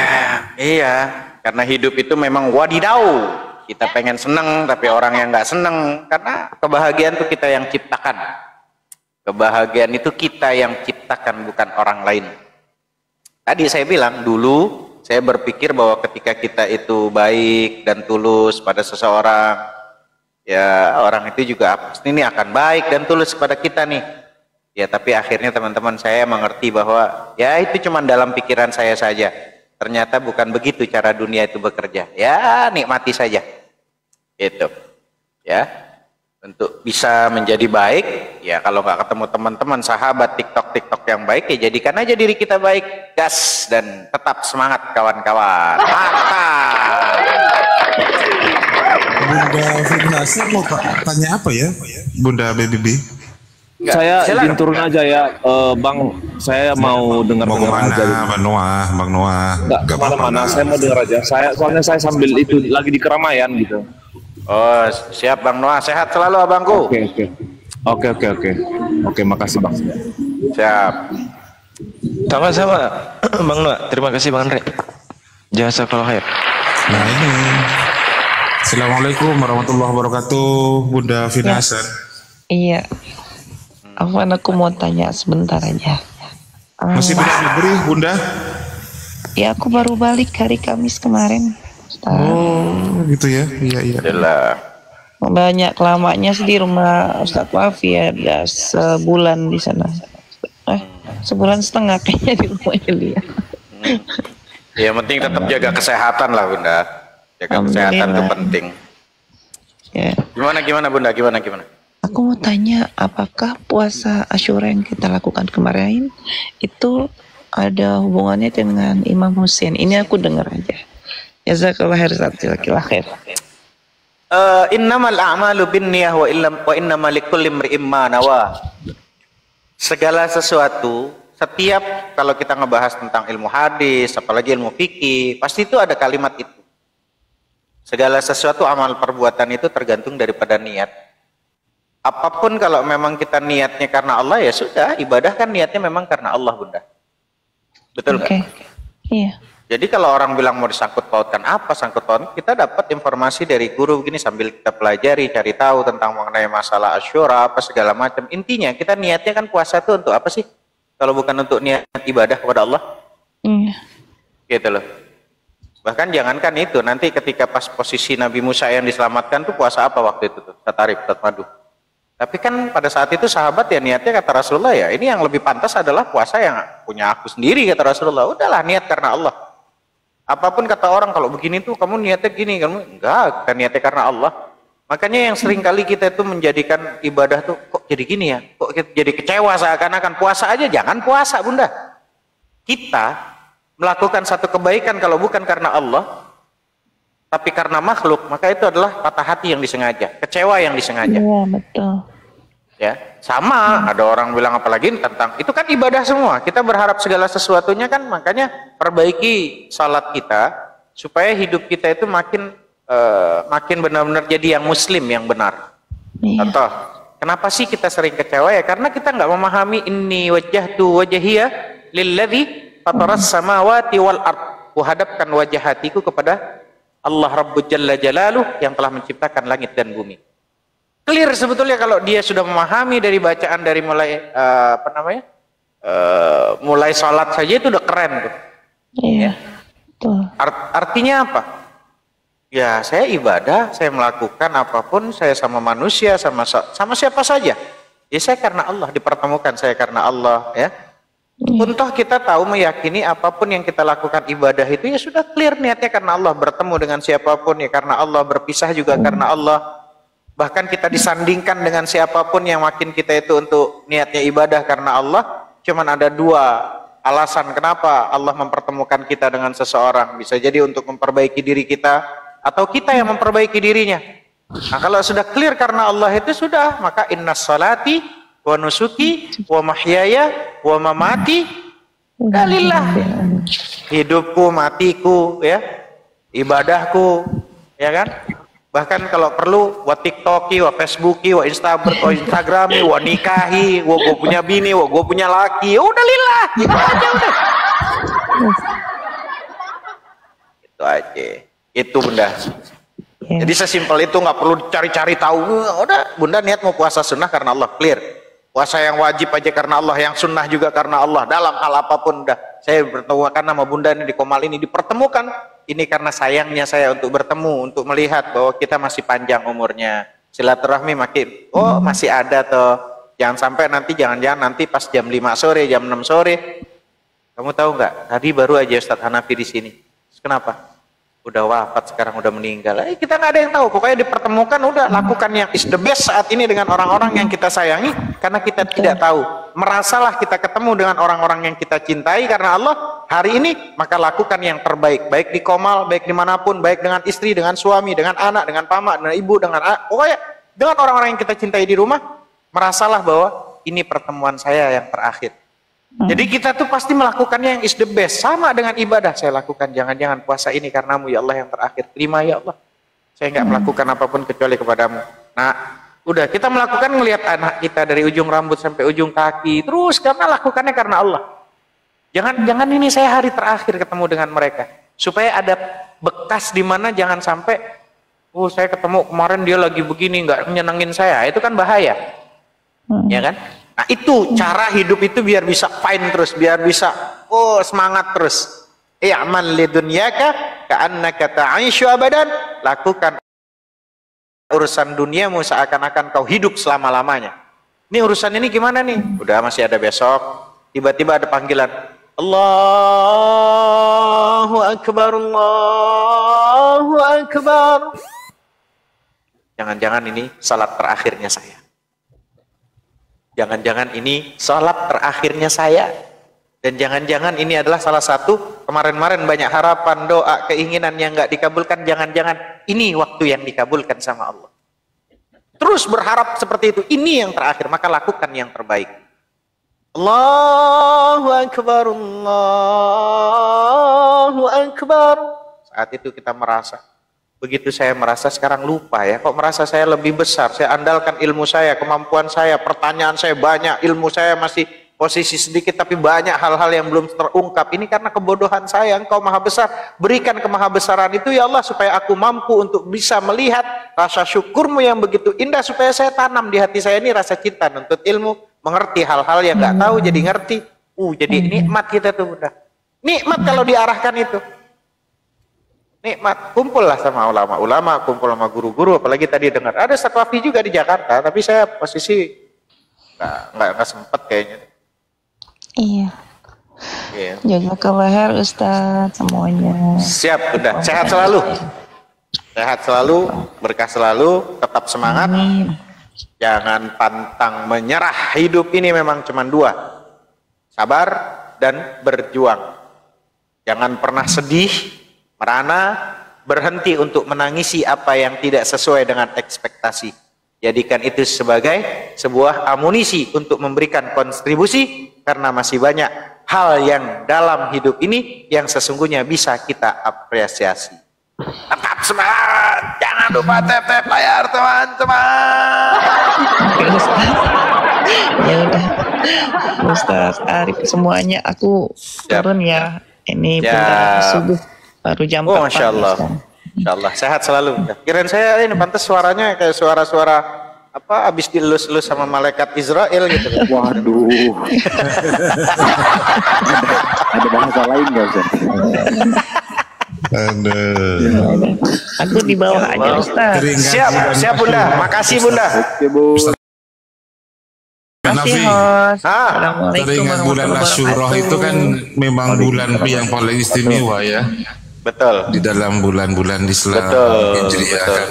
[SPEAKER 4] Iya, karena hidup itu memang wadidau. Kita pengen seneng, tapi orang yang nggak seneng. Karena kebahagiaan itu kita yang ciptakan. Kebahagiaan itu kita yang ciptakan, bukan orang lain. Tadi saya bilang, dulu saya berpikir bahwa ketika kita itu baik dan tulus pada seseorang, ya orang itu juga pasti ini akan baik dan tulus pada kita nih. Ya tapi akhirnya teman-teman saya mengerti bahwa ya itu cuma dalam pikiran saya saja. Ternyata bukan begitu cara dunia itu bekerja. Ya nikmati saja. Itu. Ya. Untuk bisa menjadi baik, ya kalau nggak ketemu teman-teman, sahabat, TikTok yang baik, ya jadikan aja diri kita baik, gas, dan tetap semangat kawan-kawan. Mantap.
[SPEAKER 2] Bunda Fignasi mau tanya apa ya? Bunda BBB.
[SPEAKER 6] Saya izin turun aja ya, Bang. Saya mau dengar-dengar aja.
[SPEAKER 2] Bang Noah.
[SPEAKER 6] Nggak kemana-mana, saya mau dengar aja. Soalnya saya sambil itu lagi di keramaian gitu.
[SPEAKER 4] Oh siap Bang Noah, sehat selalu abangku.
[SPEAKER 6] Oke, makasih Bang.
[SPEAKER 4] Siap.
[SPEAKER 1] Sama-sama Bang Noah. Terima kasih Bang Andre. Jazakallahu khair.
[SPEAKER 2] Nah ini. Assalamualaikum warahmatullahi wabarakatuh, Bunda Finasan.
[SPEAKER 8] Iya. Aku mau tanya sebentar aja.
[SPEAKER 2] Masih belum diberi, Bunda?
[SPEAKER 8] Ya aku baru balik hari Kamis kemarin.
[SPEAKER 2] Oh, gitu ya. Iya.
[SPEAKER 4] Adalah.
[SPEAKER 8] Banyak lamanya sih di rumah Ustadz Wafi ya, udah sebulan di sana. Sebulan setengah kayaknya di rumahnya dia.
[SPEAKER 4] Yang penting tetap jaga kesehatan lah Bunda. Jaga kesehatan itu penting.
[SPEAKER 8] Ya.
[SPEAKER 4] Gimana Bunda? Gimana?
[SPEAKER 8] Aku mau tanya, apakah puasa Asyura yang kita lakukan kemarin itu ada hubungannya dengan Imam Husain? Ini aku dengar aja. Jazakallah khair.
[SPEAKER 4] Innamal a'malu binniyah wa innamal likulli imri'in ma nawa. Segala sesuatu, setiap kalau kita ngebahas tentang ilmu hadis, apalagi ilmu fikih, pasti itu ada kalimat itu. Segala sesuatu amal perbuatan itu tergantung daripada niat. Apapun kalau memang kita niatnya karena Allah, ya sudah, ibadah kan niatnya memang karena Allah, Bunda. Betul nggak?
[SPEAKER 8] Iya.
[SPEAKER 4] Jadi kalau orang bilang mau disangkut pautkan apa sangkut pautkan, kita dapat informasi dari guru begini sambil kita pelajari, cari tahu tentang mengenai masalah Asyura apa segala macam. Intinya kita niatnya kan puasa itu untuk apa sih? Kalau bukan untuk niat ibadah kepada Allah?
[SPEAKER 8] Iya.
[SPEAKER 4] Gitu loh. Bahkan jangankan itu, nanti ketika pas posisi Nabi Musa yang diselamatkan tuh puasa apa waktu itu tuh? Tatarif, Madu. Tapi kan pada saat itu sahabat ya niatnya kata Rasulullah ya, ini yang lebih pantas adalah puasa yang punya aku sendiri kata Rasulullah. Udahlah niat karena Allah. Apapun kata orang kalau begini tuh kamu niatnya gini, kamu enggak, kan niatnya karena Allah. Makanya yang sering kali kita itu menjadikan ibadah tuh kok jadi gini ya, kok jadi kecewa seakan-akan puasa aja, jangan puasa bunda. Kita melakukan satu kebaikan kalau bukan karena Allah, tapi karena makhluk, maka itu adalah patah hati yang disengaja, kecewa yang disengaja.
[SPEAKER 8] Iya, betul.
[SPEAKER 4] Ya, sama ada orang bilang apalagi tentang itu kan ibadah semua. Kita berharap segala sesuatunya kan, makanya perbaiki salat kita supaya hidup kita itu makin benar-benar jadi yang muslim yang benar.
[SPEAKER 8] Iya.
[SPEAKER 4] Contoh, kenapa sih kita sering kecewa ya? Karena kita nggak memahami inni wajjahtu wajhiya lilladzi fataras samawati wal ard. Kuhadapkan wajah hatiku kepada Allah Rabbul Jalla Jalaluh yang telah menciptakan langit dan bumi. Clear sebetulnya kalau dia sudah memahami dari bacaan dari mulai mulai sholat saja itu udah keren tuh.
[SPEAKER 8] Iya. Betul.
[SPEAKER 4] Artinya apa? Ya saya ibadah, saya melakukan apapun, saya sama manusia, sama siapa saja. Ya saya karena Allah, dipertemukan saya karena Allah ya. Untuk kita tahu meyakini apapun yang kita lakukan ibadah itu ya sudah clear niatnya karena Allah, bertemu dengan siapapun ya karena Allah, berpisah juga karena Allah. Bahkan kita disandingkan dengan siapapun yang makin kita itu untuk niatnya ibadah karena Allah. Cuman ada dua alasan kenapa Allah mempertemukan kita dengan seseorang. Bisa jadi untuk memperbaiki diri kita, atau kita yang memperbaiki dirinya. Nah kalau sudah clear karena Allah itu sudah, maka innas salati wa nusuki wa mahyaya wa mamati lillah. Hidupku, matiku ya, ibadahku ya kan. Bahkan kalau perlu wa tiktoki, wa facebooki, wa instagrami, wa nikahi, wa gue punya bini, wa gue punya laki, udah lillah, gitu aja udah. Itu aja, itu bunda. Jadi sesimpel itu, nggak perlu cari-cari tahu. Udah bunda niat mau puasa sunnah karena Allah, clear. Puasa yang wajib aja karena Allah, yang sunnah juga karena Allah. Dalam hal apapun udah. Saya bertemukan sama bunda ini di Komal ini, dipertemukan. Ini karena sayangnya saya untuk bertemu, untuk melihat bahwa kita masih panjang umurnya. Silaturahmi makin, oh masih ada toh. Jangan sampai nanti, jangan-jangan nanti pas jam 5 sore, jam 6 sore. Kamu tahu nggak? Tadi baru aja Ustadz Hanafi di sini. Kenapa? Udah wafat sekarang, udah meninggal. Kita nggak ada yang tahu. Pokoknya dipertemukan, udah lakukan yang is the best saat ini dengan orang-orang yang kita sayangi, karena kita tidak tahu. Merasalah kita ketemu dengan orang-orang yang kita cintai karena Allah hari ini, maka lakukan yang terbaik. Baik di Komal, baik dimanapun, baik dengan istri, dengan suami, dengan anak, dengan pamak, dengan ibu, dengan anak. Pokoknya dengan orang-orang yang kita cintai di rumah, merasalah bahwa ini pertemuan saya yang terakhir. Jadi kita tuh pasti melakukannya yang is the best. Sama dengan ibadah, saya lakukan jangan-jangan puasa ini karenamu ya Allah yang terakhir. Terima ya Allah, saya nggak melakukan apapun kecuali kepadamu. Nah udah, kita melakukan ngelihat anak kita dari ujung rambut sampai ujung kaki, terus karena lakukannya karena Allah. Jangan ini saya hari terakhir ketemu dengan mereka, supaya ada bekas di mana jangan sampai saya ketemu kemarin dia lagi begini nggak nyenengin saya, itu kan bahaya. Ya kan? Nah itu cara hidup itu biar bisa fine terus, biar bisa semangat terus. I'mal lidunyaka ka'annaka ta'ishu abadan. Lakukan urusan duniamu seakan-akan kau hidup selama-lamanya. Ini urusan ini gimana nih? Udah masih ada besok. Tiba-tiba ada panggilan. Allahu Akbar, Allahu Akbar. Jangan-jangan ini salat terakhirnya saya. Jangan-jangan ini salat terakhirnya saya. Dan jangan-jangan ini adalah salah satu, kemarin-kemarin banyak harapan, doa, keinginan yang nggak dikabulkan. Jangan-jangan ini waktu yang dikabulkan sama Allah. Terus berharap seperti itu, ini yang terakhir, maka lakukan yang terbaik. Allahu Akbar, Allahu Akbar. Saat itu kita merasa, begitu saya merasa sekarang lupa ya, kok merasa saya lebih besar, saya andalkan ilmu saya, kemampuan saya, pertanyaan saya banyak, ilmu saya masih posisi sedikit tapi banyak hal-hal yang belum terungkap. Ini karena kebodohan saya. Engkau maha besar, berikan kemahabesaran itu ya Allah supaya aku mampu untuk bisa melihat rasa syukurmu yang begitu indah, supaya saya tanam di hati saya ini rasa cinta nuntut ilmu, mengerti hal-hal yang nggak tahu jadi ngerti. Jadi nikmat kita tuh udah nikmat kalau diarahkan itu. nikmat. Kumpullah sama ulama-ulama, kumpul sama guru-guru. Apalagi tadi dengar ada Ustaz Wafi juga di Jakarta, tapi saya posisi nggak sempet kayaknya.
[SPEAKER 8] Iya.
[SPEAKER 4] Iya.
[SPEAKER 8] Jaga ke leher Ustaz semuanya.
[SPEAKER 4] Siap, udah. Sehat selalu. Sehat selalu, berkah selalu, tetap semangat.
[SPEAKER 8] Amin.
[SPEAKER 4] Jangan pantang menyerah. Hidup ini memang cuma dua. Sabar dan berjuang. Jangan pernah sedih, merana, berhenti untuk menangisi apa yang tidak sesuai dengan ekspektasi. Jadikan itu sebagai sebuah amunisi untuk memberikan kontribusi, karena masih banyak hal yang dalam hidup ini yang sesungguhnya bisa kita apresiasi. Tetap semangat, jangan lupa tap layar teman-teman.
[SPEAKER 8] Ya udah, Ustaz Arif semuanya aku turun ya. Ini bentar subuh baru jam 4
[SPEAKER 4] Masya Allah. Masya Allah, sehat selalu. Kirain saya ini pantas suaranya kayak suara-suara apa abis dilus-lus sama malaikat Israel gitu.
[SPEAKER 5] Waduh. Ada bahasa lain nggak Ustaz?
[SPEAKER 2] Aduh.
[SPEAKER 8] Aku di bawah aja Ustaz.
[SPEAKER 4] Siap Bunda. Makasih Bunda.
[SPEAKER 5] Oke Bu.
[SPEAKER 8] Makasih
[SPEAKER 2] Nafi,
[SPEAKER 8] host.
[SPEAKER 2] teringat
[SPEAKER 8] Assalamualaikum
[SPEAKER 2] bulan
[SPEAKER 8] warahmatullahi
[SPEAKER 2] Asyura
[SPEAKER 8] wabarakatuh.
[SPEAKER 2] itu kan memang bulan yang paling istimewa ya
[SPEAKER 4] Betul.
[SPEAKER 2] di dalam bulan-bulan Islam Hijriah kan,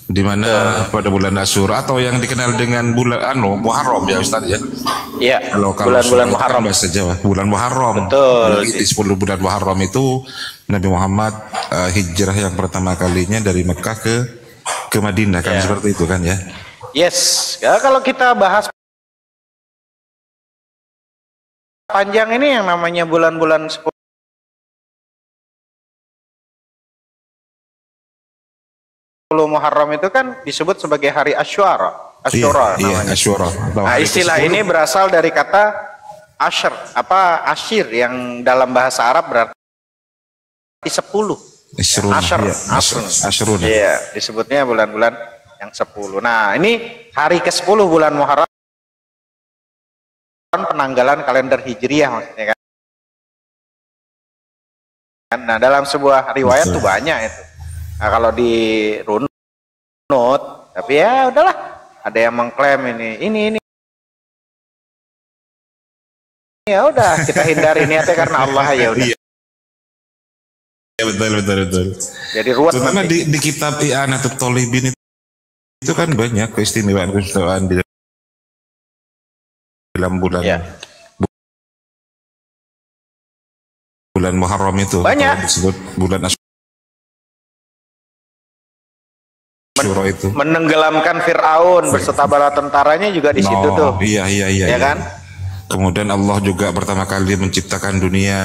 [SPEAKER 2] di mana pada bulan Asyura atau yang dikenal dengan bulan Muharram ya Ustaz ya.
[SPEAKER 4] Iya.
[SPEAKER 2] Kalau
[SPEAKER 4] Bulan-bulan
[SPEAKER 2] Asyura itu kan
[SPEAKER 4] Muharram.
[SPEAKER 2] bahasa Jawa, bulan Muharram.
[SPEAKER 4] Betul.
[SPEAKER 2] Jadi di 10 bulan Muharram itu Nabi Muhammad hijrah yang pertama kalinya dari Mekah ke Madinah kan, seperti itu kan ya.
[SPEAKER 4] Yes. Ya, kalau kita bahas panjang ini yang namanya bulan-bulan 10 Muharram itu kan disebut sebagai hari Asyura. Asyura namanya.
[SPEAKER 2] Asyura.
[SPEAKER 4] Nah, istilah ini berasal dari kata asyr, asyir yang dalam bahasa Arab berarti 10.
[SPEAKER 2] Asyrun.
[SPEAKER 4] Iya, disebutnya bulan-bulan yang 10. Nah, ini hari ke-10 bulan Muharram, penanggalan kalender Hijriah maksudnya kan. Nah, dalam sebuah riwayat tuh banyak itu. Nah, kalau di runut, tapi ya udahlah, ada yang mengklaim ini. Ya udah, kita hindari niatnya karena Allah ya udah.
[SPEAKER 2] Ya, betul.
[SPEAKER 4] Jadi ruwet
[SPEAKER 2] Terutama
[SPEAKER 4] nanti.
[SPEAKER 2] di kitab I'anatul Thalibin itu kan banyak keistimewaan di dalam bulan bulan Muharram itu.
[SPEAKER 4] Banyak.
[SPEAKER 2] Disebut bulan Asyura itu.
[SPEAKER 4] Menenggelamkan Fir'aun beserta bala tentaranya juga di situ tuh.
[SPEAKER 2] Iya.
[SPEAKER 4] Ya kan?
[SPEAKER 2] Kemudian Allah juga pertama kali menciptakan dunia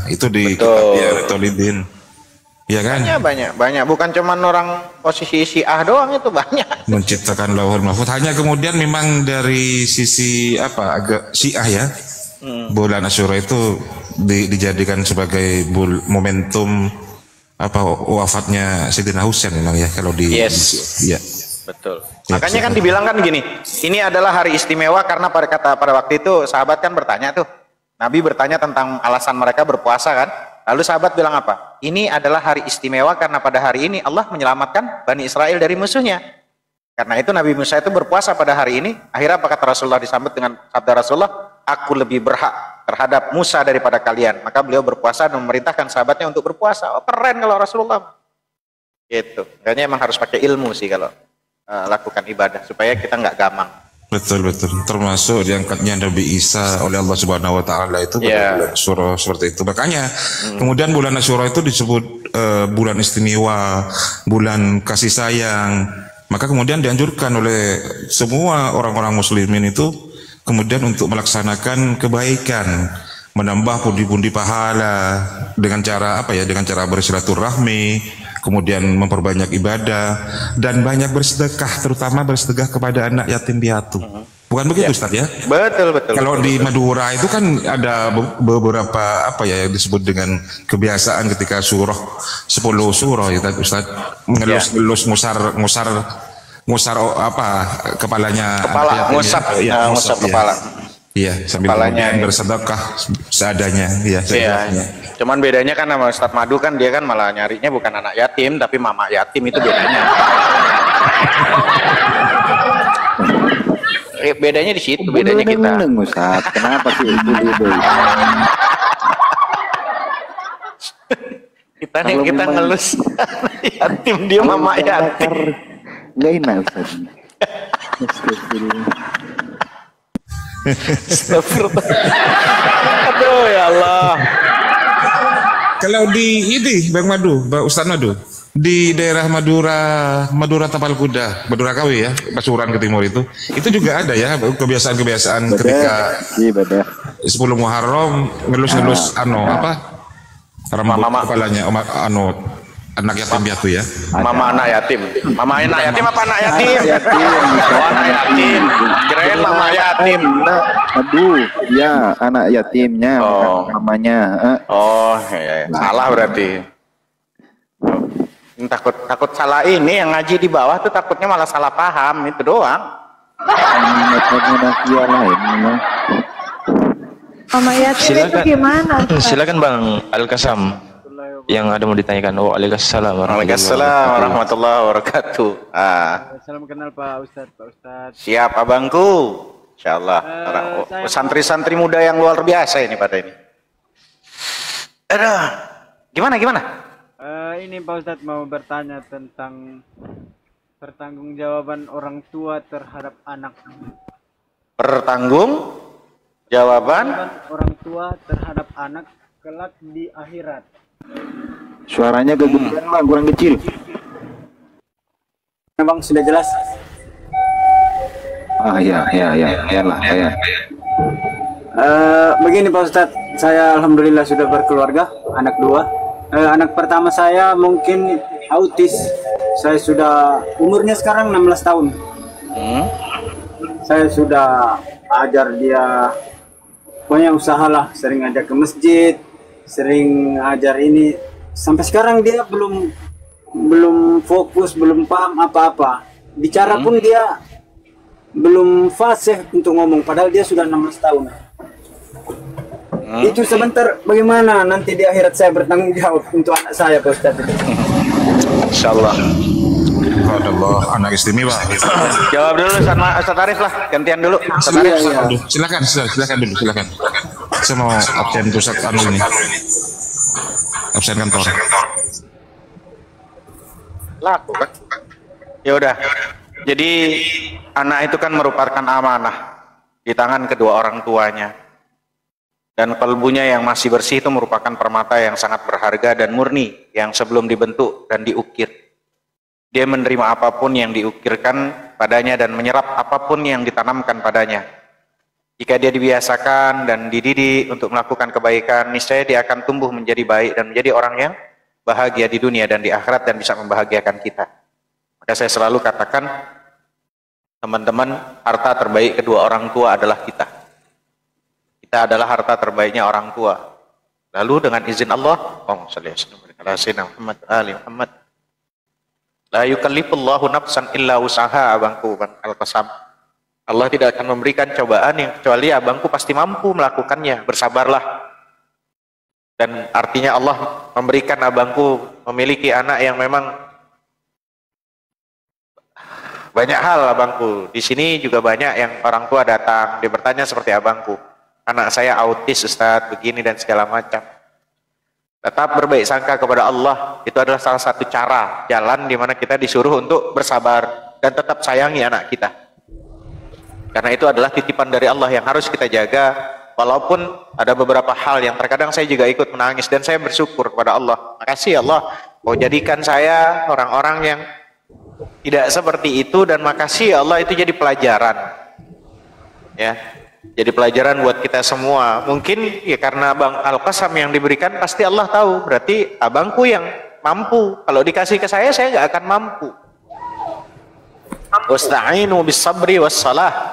[SPEAKER 2] itu di
[SPEAKER 4] Betul.
[SPEAKER 2] kitab I'anatul Thalibin. Iya kan?
[SPEAKER 4] Banyak. Bukan cuman orang posisi Syiah doang, itu banyak.
[SPEAKER 2] Menciptakan Lauhul Mahfuz. Hanya kemudian memang dari sisi agak Syiah ya. Bulan Asyura itu dijadikan sebagai momentum wafatnya Sayyidina Husain memang ya kalau di iya.
[SPEAKER 4] Betul. Makanya kan dibilang kan gini, ini adalah hari istimewa karena pada waktu itu sahabat kan bertanya tuh. Nabi bertanya tentang alasan mereka berpuasa kan. Lalu sahabat bilang apa? Ini adalah hari istimewa karena pada hari ini Allah menyelamatkan Bani Israel dari musuhnya. Karena itu Nabi Musa itu berpuasa pada hari ini. Akhirnya apa kata Rasulullah disambut dengan sabda Rasulullah? Aku lebih berhak terhadap Musa daripada kalian. Maka beliau berpuasa dan memerintahkan sahabatnya untuk berpuasa. Oh, keren kalau Rasulullah. Gitu. Makanya emang harus pakai ilmu sih kalau lakukan ibadah. Supaya kita nggak gamang.
[SPEAKER 2] Betul. Termasuk diangkatnya Nabi Isa oleh Allah Subhanahu Wa Taala itu pada bulan Asyura seperti itu. Makanya kemudian bulan Asyura itu disebut bulan istimewa, bulan kasih sayang. Maka kemudian dianjurkan oleh semua orang-orang muslimin itu kemudian untuk melaksanakan kebaikan, menambah pundi-pundi pahala dengan cara dengan cara bersilaturahmi, kemudian memperbanyak ibadah dan banyak bersedekah, terutama bersedekah kepada anak yatim piatu. Bukan begitu Ustaz ya?
[SPEAKER 4] Betul.
[SPEAKER 2] Kalau di Madura itu kan ada beberapa yang disebut dengan kebiasaan ketika 10 surah ya Ustaz, ngelus ngusar kepalanya
[SPEAKER 4] ngusap kepala.
[SPEAKER 2] Iya, sambil
[SPEAKER 4] Kepalanya,
[SPEAKER 2] kemudian
[SPEAKER 4] iya.
[SPEAKER 2] bersedekah seadanya. Iya,
[SPEAKER 4] Iya. Cuman bedanya kan sama Ustadz Madu kan dia kan malah nyarinya bukan anak yatim tapi mama yatim, itu bedanya. Bedanya di situ, bedanya kita.
[SPEAKER 5] Ustaz, kenapa sih ibu-ibu?
[SPEAKER 4] Kita nih
[SPEAKER 5] Kalau
[SPEAKER 4] kita
[SPEAKER 5] memang-
[SPEAKER 4] ngelus yatim, dia mama yatim.
[SPEAKER 5] Nggak enak Ustaz. Astagfirullah.
[SPEAKER 4] Astagfirullah. Aduh ya Allah.
[SPEAKER 2] Kalau di ini Bang Madu, Bang Ustadz Madu, di daerah Madura Tapal Kuda, Madura KW ya, Pasuruan ke timur itu juga ada ya kebiasaan-kebiasaan ketika
[SPEAKER 5] Iya, Badah.
[SPEAKER 2] 10 Muharram ngelus-ngelus rambut
[SPEAKER 4] Mama.
[SPEAKER 2] kepalanya anak yatim piatu ya.
[SPEAKER 4] Mama anak yatim. Mama anak yatim apa anak yatim?
[SPEAKER 5] Yatim.
[SPEAKER 4] Oh, anak yatim. Kirain mama yatim.
[SPEAKER 5] Aduh, ya anak yatimnya,
[SPEAKER 4] Oh.
[SPEAKER 5] bukan mamanya.
[SPEAKER 4] Oh, iya. Salah berarti. Takut salah ini, yang ngaji di bawah tuh takutnya malah salah paham, itu doang.
[SPEAKER 5] Metodenya dia lain.
[SPEAKER 7] Mama yatim itu gimana?
[SPEAKER 1] Silakan Bang Al-Kasam yang ada mau ditanyakan. Waalaikumsalam
[SPEAKER 4] Waalaikumsalam warahmatullahi wabarakatuh.
[SPEAKER 9] Salam kenal Pak Ustadz.
[SPEAKER 4] Siap abangku. Insyaallah. Santri-santri muda yang luar biasa ini pada ini. Aduh. Gimana?
[SPEAKER 9] Ini Pak Ustadz mau bertanya tentang pertanggungjawaban orang tua terhadap anak.
[SPEAKER 4] Jawaban
[SPEAKER 9] Orang tua terhadap anak kelak di akhirat.
[SPEAKER 5] Suaranya kegedean Bang, kurang kecil.
[SPEAKER 9] Bang sudah jelas.
[SPEAKER 5] Ya.
[SPEAKER 9] Begini Pak Ustadz, saya alhamdulillah sudah berkeluarga, anak 2. Anak pertama saya mungkin autis. Saya sudah umurnya sekarang 16 tahun. Saya sudah ajar dia, pokoknya usahalah, sering ajak ke masjid, sering ajar ini. Sampai sekarang dia belum fokus, belum paham apa-apa. Bicara pun dia belum fasih untuk ngomong, padahal dia sudah 16 tahun. Itu sebentar, bagaimana nanti di akhirat saya bertanggung jawab untuk anak saya Pak Ustadz?
[SPEAKER 4] insyaallah.
[SPEAKER 2] Allah, anak istimewa.
[SPEAKER 4] Jawab dulu Ustaz Arif lah, gantian dulu. Ustaz Arif.
[SPEAKER 2] Aduh, silakan dulu. Saya mau absen pusat ini. Absen kantor.
[SPEAKER 4] Laku kan? Ya udah. Jadi anak itu kan merupakan amanah di tangan kedua orang tuanya. Dan kalbunya yang masih bersih itu merupakan permata yang sangat berharga dan murni yang sebelum dibentuk dan diukir. Dia menerima apapun yang diukirkan padanya dan menyerap apapun yang ditanamkan padanya. Jika dia dibiasakan dan dididik untuk melakukan kebaikan, niscaya dia akan tumbuh menjadi baik dan menjadi orang yang bahagia di dunia dan di akhirat dan bisa membahagiakan kita. Maka saya selalu katakan, teman-teman, harta terbaik kedua orang tua adalah kita. Kita adalah harta terbaiknya orang tua. Lalu dengan izin Allah, Allahumma shalli ala sayyidina Muhammad ali Muhammad. La yukallifullahu nafsan illa usaha, abangku Bang Al-Qasam. Allah tidak akan memberikan cobaan yang kecuali abangku pasti mampu melakukannya. Bersabarlah. Dan artinya Allah memberikan abangku memiliki anak yang memang banyak hal abangku. Di sini juga banyak yang orang tua datang, dia bertanya seperti abangku. Anak saya autis Ustadz, begini dan segala macam. Tetap berbaik sangka kepada Allah, itu adalah salah satu cara, jalan di mana kita disuruh untuk bersabar dan tetap sayangi anak kita. Karena itu adalah titipan dari Allah yang harus kita jaga, walaupun ada beberapa hal yang terkadang saya juga ikut menangis dan saya bersyukur kepada Allah. Makasih Allah, kau jadikan saya orang-orang yang tidak seperti itu, dan makasih Allah itu jadi pelajaran. Ya. Jadi pelajaran buat kita semua. Mungkin ya karena Bang Al-Qasam yang diberikan, pasti Allah tahu. Berarti abangku yang mampu. Kalau dikasih ke saya nggak akan mampu. Wasta'inu bis sabri was salah.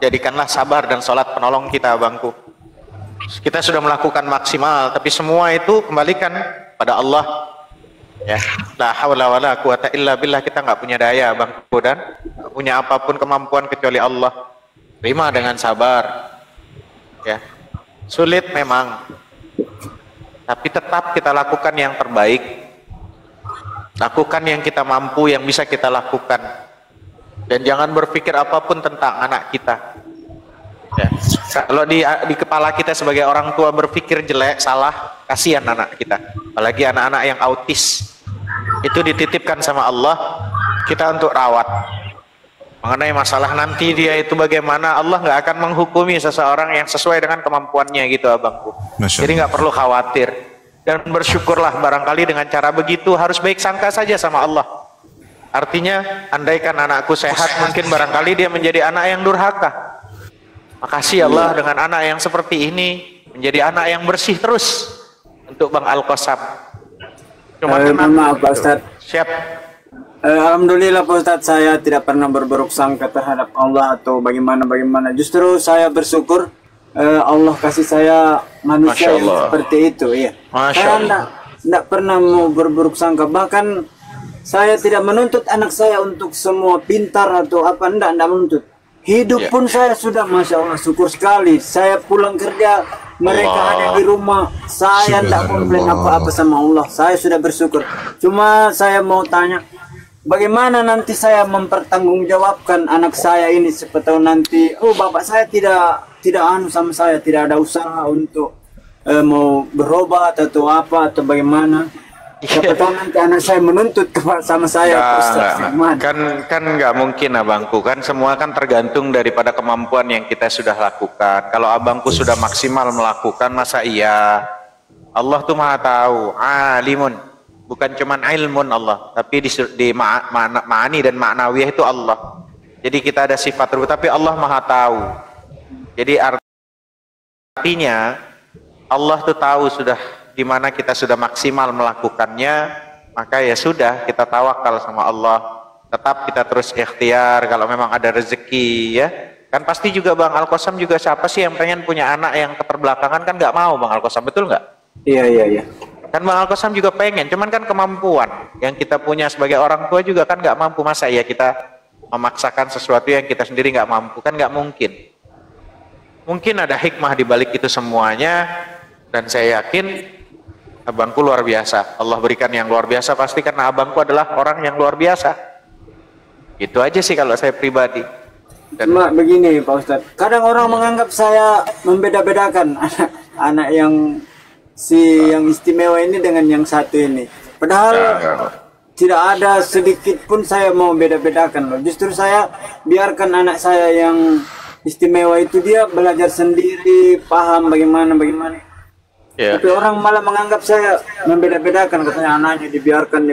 [SPEAKER 4] Jadikanlah sabar dan salat penolong kita, abangku. Kita sudah melakukan maksimal, tapi semua itu kembalikan pada Allah. Ya, la haula wala quwata illa billah. Kita nggak punya daya, abangku, dan nggak punya apapun kemampuan kecuali Allah. Terima dengan sabar. Ya, sulit memang. Tapi tetap kita lakukan yang terbaik. Lakukan yang kita mampu, yang bisa kita lakukan. Dan jangan berpikir apapun tentang anak kita. Ya. Kalau di kepala kita sebagai orang tua berpikir jelek, salah, kasihan anak kita. Apalagi anak-anak yang autis. Itu dititipkan sama Allah, kita untuk rawat. Mengenai masalah nanti dia itu bagaimana, Allah nggak akan menghukumi seseorang yang sesuai dengan kemampuannya gitu abangku. Jadi nggak perlu khawatir. Dan bersyukurlah barangkali dengan cara begitu harus baik sangka saja sama Allah. Artinya andaikan anakku sehat mungkin barangkali dia menjadi anak yang durhaka. Makasih Allah dengan anak yang seperti ini menjadi anak yang bersih terus untuk Bang Al-Qasam. Cuma
[SPEAKER 9] maaf Pak Ustadz.
[SPEAKER 4] Siap.
[SPEAKER 9] Alhamdulillah Pak Ustadz, saya tidak pernah berburuk sangka terhadap Allah atau bagaimana. Justru saya bersyukur Allah kasih saya manusia yang seperti itu. Ya. Saya tidak pernah mau berburuk sangka. Bahkan saya tidak menuntut anak saya untuk semua pintar atau apa. Tidak menuntut. Hidup pun saya sudah Masya Allah syukur sekali. Saya pulang kerja, mereka ada di rumah. Saya tidak komplain apa-apa sama Allah. Saya sudah bersyukur. Cuma saya mau tanya, bagaimana nanti saya mempertanggungjawabkan anak saya ini siapa tahu nanti, oh bapak saya tidak anu sama saya, tidak ada usaha untuk mau berobat atau apa atau bagaimana. Siapa tahu nanti anak saya menuntut sama saya.
[SPEAKER 4] Kan nggak mungkin abangku, kan semua kan tergantung daripada kemampuan yang kita sudah lakukan. Kalau abangku sudah maksimal melakukan, masa iya? Allah tuh maha tahu, alimun, bukan cuman ilmun Allah, tapi di ma'ani dan ma'nawiyah itu Allah. Jadi kita ada sifat ruh, tapi Allah maha tahu. Jadi artinya Allah tuh tahu sudah di mana kita sudah maksimal melakukannya, maka ya sudah kita tawakal sama Allah. Tetap kita terus ikhtiar kalau memang ada rezeki ya. Kan pasti juga Bang Al-Qasam juga, siapa sih yang pengen punya anak yang keterbelakangan, kan nggak mau Bang Al-Qasam, betul nggak?
[SPEAKER 9] Iya.
[SPEAKER 4] Kan Bang Al-Qasam juga pengen, cuman kan kemampuan yang kita punya sebagai orang tua juga kan nggak mampu. Masa ya kita memaksakan sesuatu yang kita sendiri nggak mampu, kan nggak mungkin. Mungkin ada hikmah di balik itu semuanya, dan saya yakin abangku luar biasa. Allah berikan yang luar biasa pasti karena abangku adalah orang yang luar biasa. Itu aja sih kalau saya pribadi.
[SPEAKER 9] Cuma begini Pak Ustadz, kadang orang menganggap saya membeda-bedakan anak yang yang istimewa ini dengan yang satu ini. Padahal tidak ada sedikit pun saya mau beda-bedakan loh. Justru saya biarkan anak saya yang istimewa itu dia belajar sendiri, paham bagaimana. Tapi orang malah menganggap saya membeda-bedakan, katanya anaknya dibiarkan.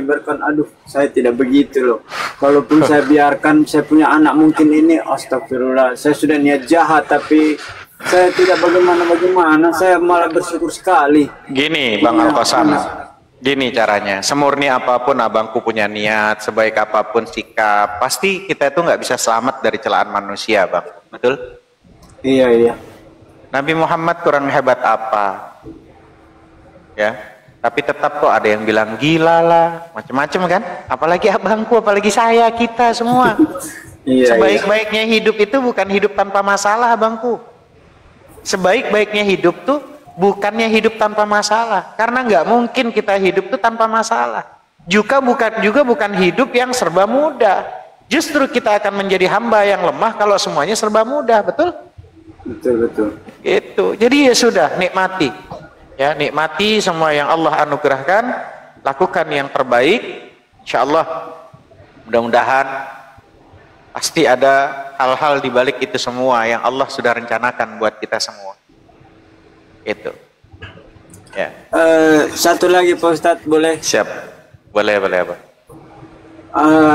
[SPEAKER 9] Aduh, saya tidak begitu loh. Kalaupun saya biarkan, saya punya anak mungkin ini, astagfirullah, saya sudah niat jahat, tapi saya tidak bagaimana. Saya malah bersyukur sekali.
[SPEAKER 4] Gini Bang Al-Qasam, gini caranya. Semurni apapun abangku punya niat, sebaik apapun sikap, pasti kita itu nggak bisa selamat dari celaan manusia, Bang. Betul?
[SPEAKER 9] Iya.
[SPEAKER 4] Nabi Muhammad kurang hebat apa? Ya, tapi tetap kok ada yang bilang gila lah, macam-macam kan? Apalagi abangku, apalagi saya, kita semua. Sebaik-baiknya hidup itu bukan hidup tanpa masalah, abangku. Sebaik-baiknya hidup tuh bukannya hidup tanpa masalah, karena nggak mungkin kita hidup tuh tanpa masalah. Juga bukan hidup yang serba mudah. Justru kita akan menjadi hamba yang lemah kalau semuanya serba mudah, betul?
[SPEAKER 9] Betul.
[SPEAKER 4] Itu. Jadi ya sudah, nikmati. Ya, nikmati semua yang Allah anugerahkan, lakukan yang terbaik. Insya Allah, mudah-mudahan pasti ada hal-hal di balik itu semua yang Allah sudah rencanakan buat kita semua. Itu. Ya.
[SPEAKER 9] Satu lagi Pak Ustadz, boleh?
[SPEAKER 4] Siap. Boleh apa?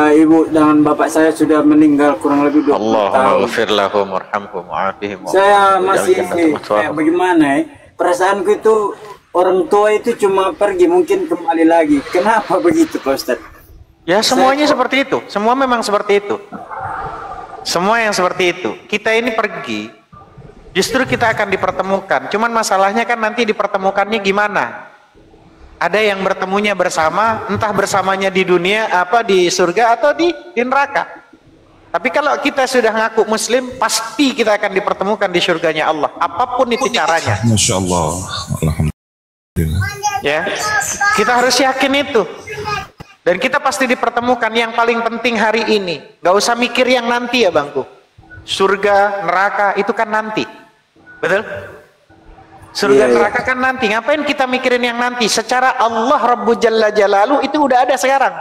[SPEAKER 9] Ibu dan bapak saya sudah meninggal kurang lebih 20 tahun.
[SPEAKER 4] Allahumma ghafir lahum warhamhum wa'afihim.
[SPEAKER 9] Saya masih kayak bagaimana ya? Perasaanku itu orang tua itu cuma pergi, mungkin kembali lagi. Kenapa begitu Pak Ustadz?
[SPEAKER 4] Ya semuanya seperti itu. Semua memang seperti itu. Semua yang seperti itu. Kita ini pergi, justru kita akan dipertemukan. Cuman masalahnya kan nanti dipertemukannya gimana? Ada yang bertemunya bersama, entah bersamanya di dunia, apa di surga atau di neraka. Tapi kalau kita sudah ngaku muslim, pasti kita akan dipertemukan di surganya Allah, apapun itu caranya.
[SPEAKER 2] Masya Allah. Alhamdulillah.
[SPEAKER 4] Ya, kita harus yakin itu. Dan kita pasti dipertemukan. Yang paling penting hari ini, gak usah mikir yang nanti ya bangku. Surga, neraka itu kan nanti, betul? Surga neraka kan nanti. Ngapain kita mikirin yang nanti? Secara Allah Rabbu Jalla Jalalu itu udah ada sekarang.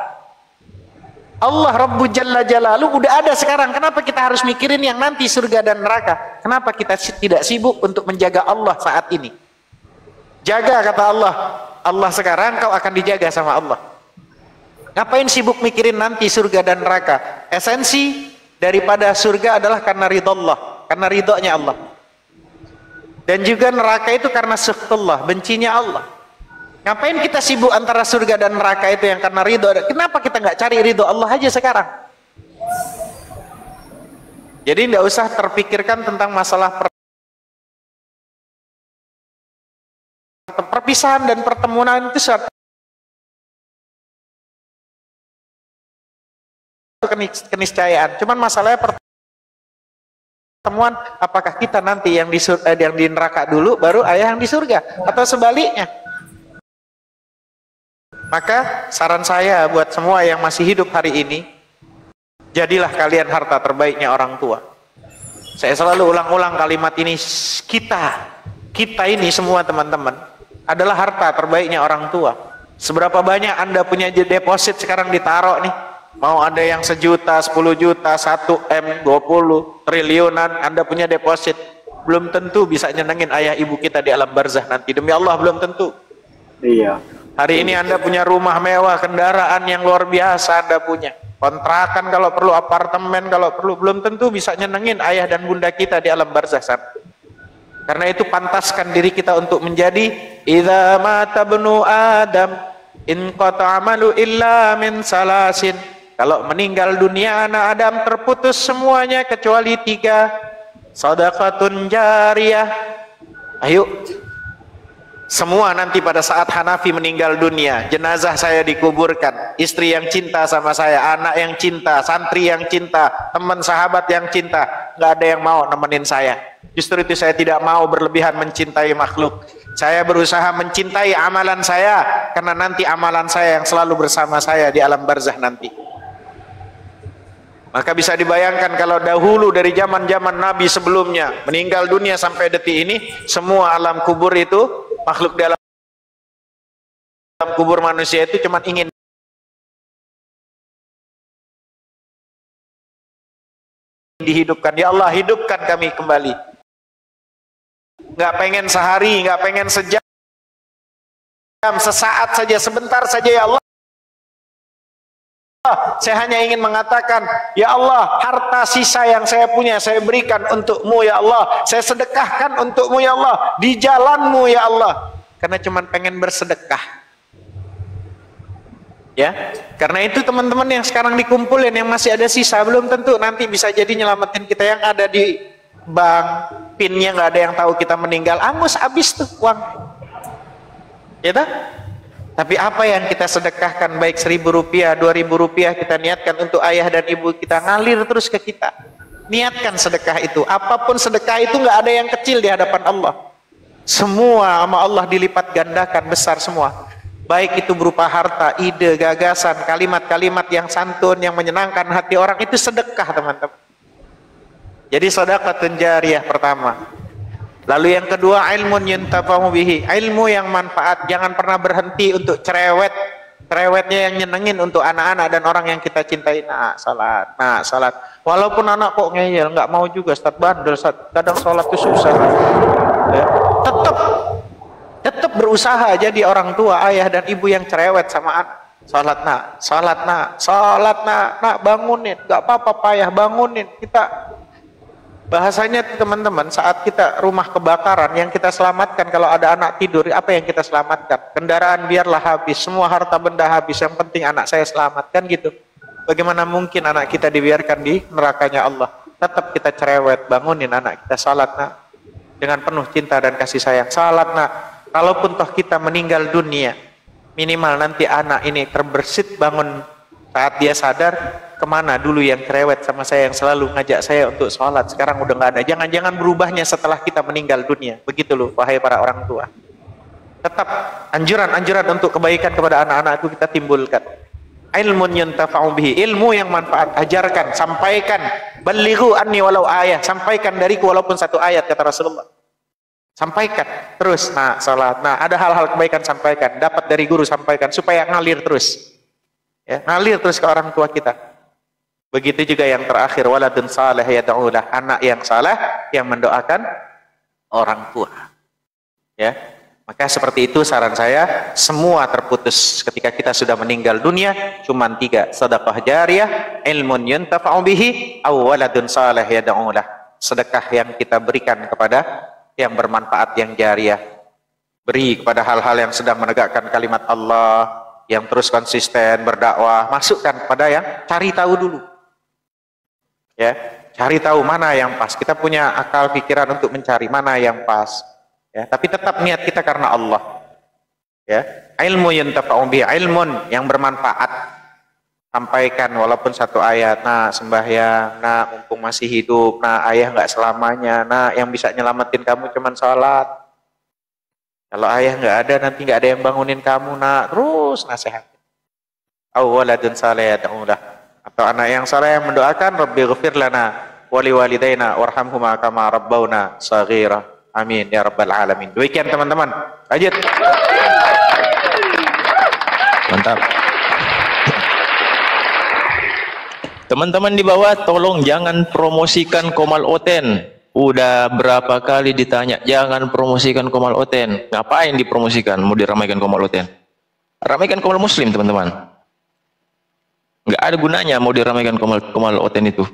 [SPEAKER 4] Allah Rabbu Jalla Jalalu udah ada sekarang. Kenapa kita harus mikirin yang nanti surga dan neraka? Kenapa kita tidak sibuk untuk menjaga Allah saat ini? Jaga kata Allah. Allah sekarang kau akan dijaga sama Allah. Ngapain sibuk mikirin nanti surga dan neraka? Esensi daripada surga adalah karena ridha Allah, karena ridhonya Allah. Dan juga neraka itu karena sukhullah, bencinya Allah. Ngapain kita sibuk antara surga dan neraka itu yang karena ridho? Kenapa kita nggak cari ridho Allah aja sekarang? Jadi nggak usah terpikirkan tentang masalah perpisahan dan pertemuan itu suatu keniscayaan. Cuman masalahnya pertemuan, apakah kita nanti yang di neraka dulu baru ayah yang di surga atau sebaliknya? Maka saran saya buat semua yang masih hidup hari ini, jadilah kalian harta terbaiknya orang tua. Saya selalu ulang-ulang kalimat ini, kita ini semua teman-teman adalah harta terbaiknya orang tua. Seberapa banyak Anda punya deposit sekarang ditaruh nih, mau ada yang 1 juta, 10 juta, 1 M, 20 triliunan Anda punya deposit, belum tentu bisa nyenengin ayah ibu kita di alam barzah nanti. Demi Allah belum tentu.
[SPEAKER 9] Iya.
[SPEAKER 4] Hari ini Anda punya rumah mewah, kendaraan yang luar biasa Anda punya, kontrakan kalau perlu, apartemen kalau perlu, belum tentu bisa nyenengin ayah dan bunda kita di alam barzah sana. Karena itu pantaskan diri kita untuk menjadi idza mata ibnu adam in qata amalu illa min salasin. Kalau meninggal dunia anak Adam terputus semuanya kecuali 3. Shadaqatun jariyah. Ayo semua nanti pada saat Hanafi meninggal dunia, jenazah saya dikuburkan, istri yang cinta sama saya, anak yang cinta, santri yang cinta, teman sahabat yang cinta, nggak ada yang mau nemenin saya. Justru itu saya tidak mau berlebihan mencintai makhluk. Saya berusaha mencintai amalan saya, karena nanti amalan saya yang selalu bersama saya di alam barzah nanti. Maka bisa dibayangkan kalau dahulu dari zaman-zaman Nabi sebelumnya, meninggal dunia sampai detik ini, semua alam kubur itu, makhluk di alam kubur manusia itu cuma ingin dihidupkan. Ya Allah, hidupkan kami kembali. Nggak pengen sehari, nggak pengen sejam, sesaat saja, sebentar saja ya Allah. Saya hanya ingin mengatakan, ya Allah, harta sisa yang saya punya saya berikan untukmu ya Allah, saya sedekahkan untukmu ya Allah, di jalanmu ya Allah, karena cuma pengen bersedekah. Ya, karena itu teman-teman yang sekarang dikumpulin, yang masih ada sisa, belum tentu nanti bisa jadi nyelamatin kita. Yang ada di bank, pinnya nggak ada yang tahu kita meninggal, angus habis tuh uang, ya tak? Tapi apa yang kita sedekahkan, baik 1.000 rupiah, 2.000 rupiah, kita niatkan untuk ayah dan ibu kita, ngalir terus ke kita. Niatkan sedekah itu. Apapun sedekah itu nggak ada yang kecil di hadapan Allah. Semua sama Allah dilipat gandakan, besar semua. Baik itu berupa harta, ide, gagasan, kalimat-kalimat yang santun, yang menyenangkan hati orang, itu sedekah teman-teman. Jadi sedekatun jariyah pertama. Lalu yang kedua, ilmun yuntafa'u bihi, ilmu yang manfaat. Jangan pernah berhenti untuk cerewet. Cerewetnya yang nyenengin untuk anak-anak dan orang yang kita cintai. Nah, salat. Walaupun anak kok ngeyel, nggak mau juga, Ustaz, bandel, Ustaz. Kadang sholat itu susah. Ya. Tetap berusaha jadi orang tua, ayah dan ibu yang cerewet sama anak. Sholat nak, bangunin. Nggak apa-apa payah, bangunin. Kita bahasanya teman-teman, saat kita rumah kebakaran, yang kita selamatkan kalau ada anak tidur, apa yang kita selamatkan? Kendaraan biarlah habis, semua harta benda habis, yang penting anak saya selamatkan gitu. Bagaimana mungkin anak kita dibiarkan di nerakanya Allah? Tetap kita cerewet, bangunin anak kita, salat nak, dengan penuh cinta dan kasih sayang. Salat nak, kalaupun toh kita meninggal dunia, minimal nanti anak ini terbersit bangun Saat dia sadar, kemana dulu yang cerewet sama saya, yang selalu ngajak saya untuk sholat, sekarang udah nggak ada. Jangan-jangan berubahnya setelah kita meninggal dunia. Begitu loh, wahai para orang tua. Tetap anjuran-anjuran untuk kebaikan kepada anak-anak itu kita timbulkan. Ilmun yuntafa'u bihi, ilmu yang manfaat, ajarkan, sampaikan. Balighu anni walau ayat, sampaikan dariku walaupun satu ayat, kata Rasulullah. Sampaikan terus, nah salat, nah ada hal-hal kebaikan sampaikan, dapat dari guru sampaikan supaya ngalir terus, ya, ngalir terus ke orang tua kita. Begitu juga yang terakhir, waladun saleh yad'ulah, anak yang saleh yang mendoakan orang tua, ya. Maka seperti itu saran saya, semua terputus ketika kita sudah meninggal dunia, cuman 3, sedekah jariyah, ilmun yuntafa'u bihi, aw waladun saleh yad'ulah, sedekah yang kita berikan kepada yang bermanfaat, yang jariyah. Beri kepada hal-hal yang sedang menegakkan kalimat Allah, yang terus konsisten berdakwah. Masukkan kepada yang cari tahu dulu, ya, cari tahu mana yang pas. Kita punya akal pikiran untuk mencari mana yang pas, ya, tapi tetap niat kita karena Allah, ya. Ilmu yuntafa'u bihi, ilmun yang bermanfaat, sampaikan walaupun satu ayat. Nah, sembahyang, nah mumpung masih hidup, nah ayah nggak selamanya, nah yang bisa nyelamatin kamu cuman sholat. Kalau ayah nggak ada, nanti nggak ada yang bangunin kamu, nah terus nasihat. Aw waladun saleh yad'ulah, atau anak yang saleh yang mendoakan, Rabbi ghfir lana wali walidaina warhamhuma kama rabbawna shaghira. Amin ya rabbal alamin. Demikian teman-teman. Lanjut.
[SPEAKER 1] Mantap. Teman-teman di bawah, tolong jangan promosikan Qomal Oten. Udah berapa kali ditanya, jangan promosikan Qomal Oten. Ngapain dipromosikan? Mau diramaikan Qomal Oten? Ramaikan Qomal Muslim, teman-teman. Nggak ada gunanya mau diramaikan Qomal Oten itu.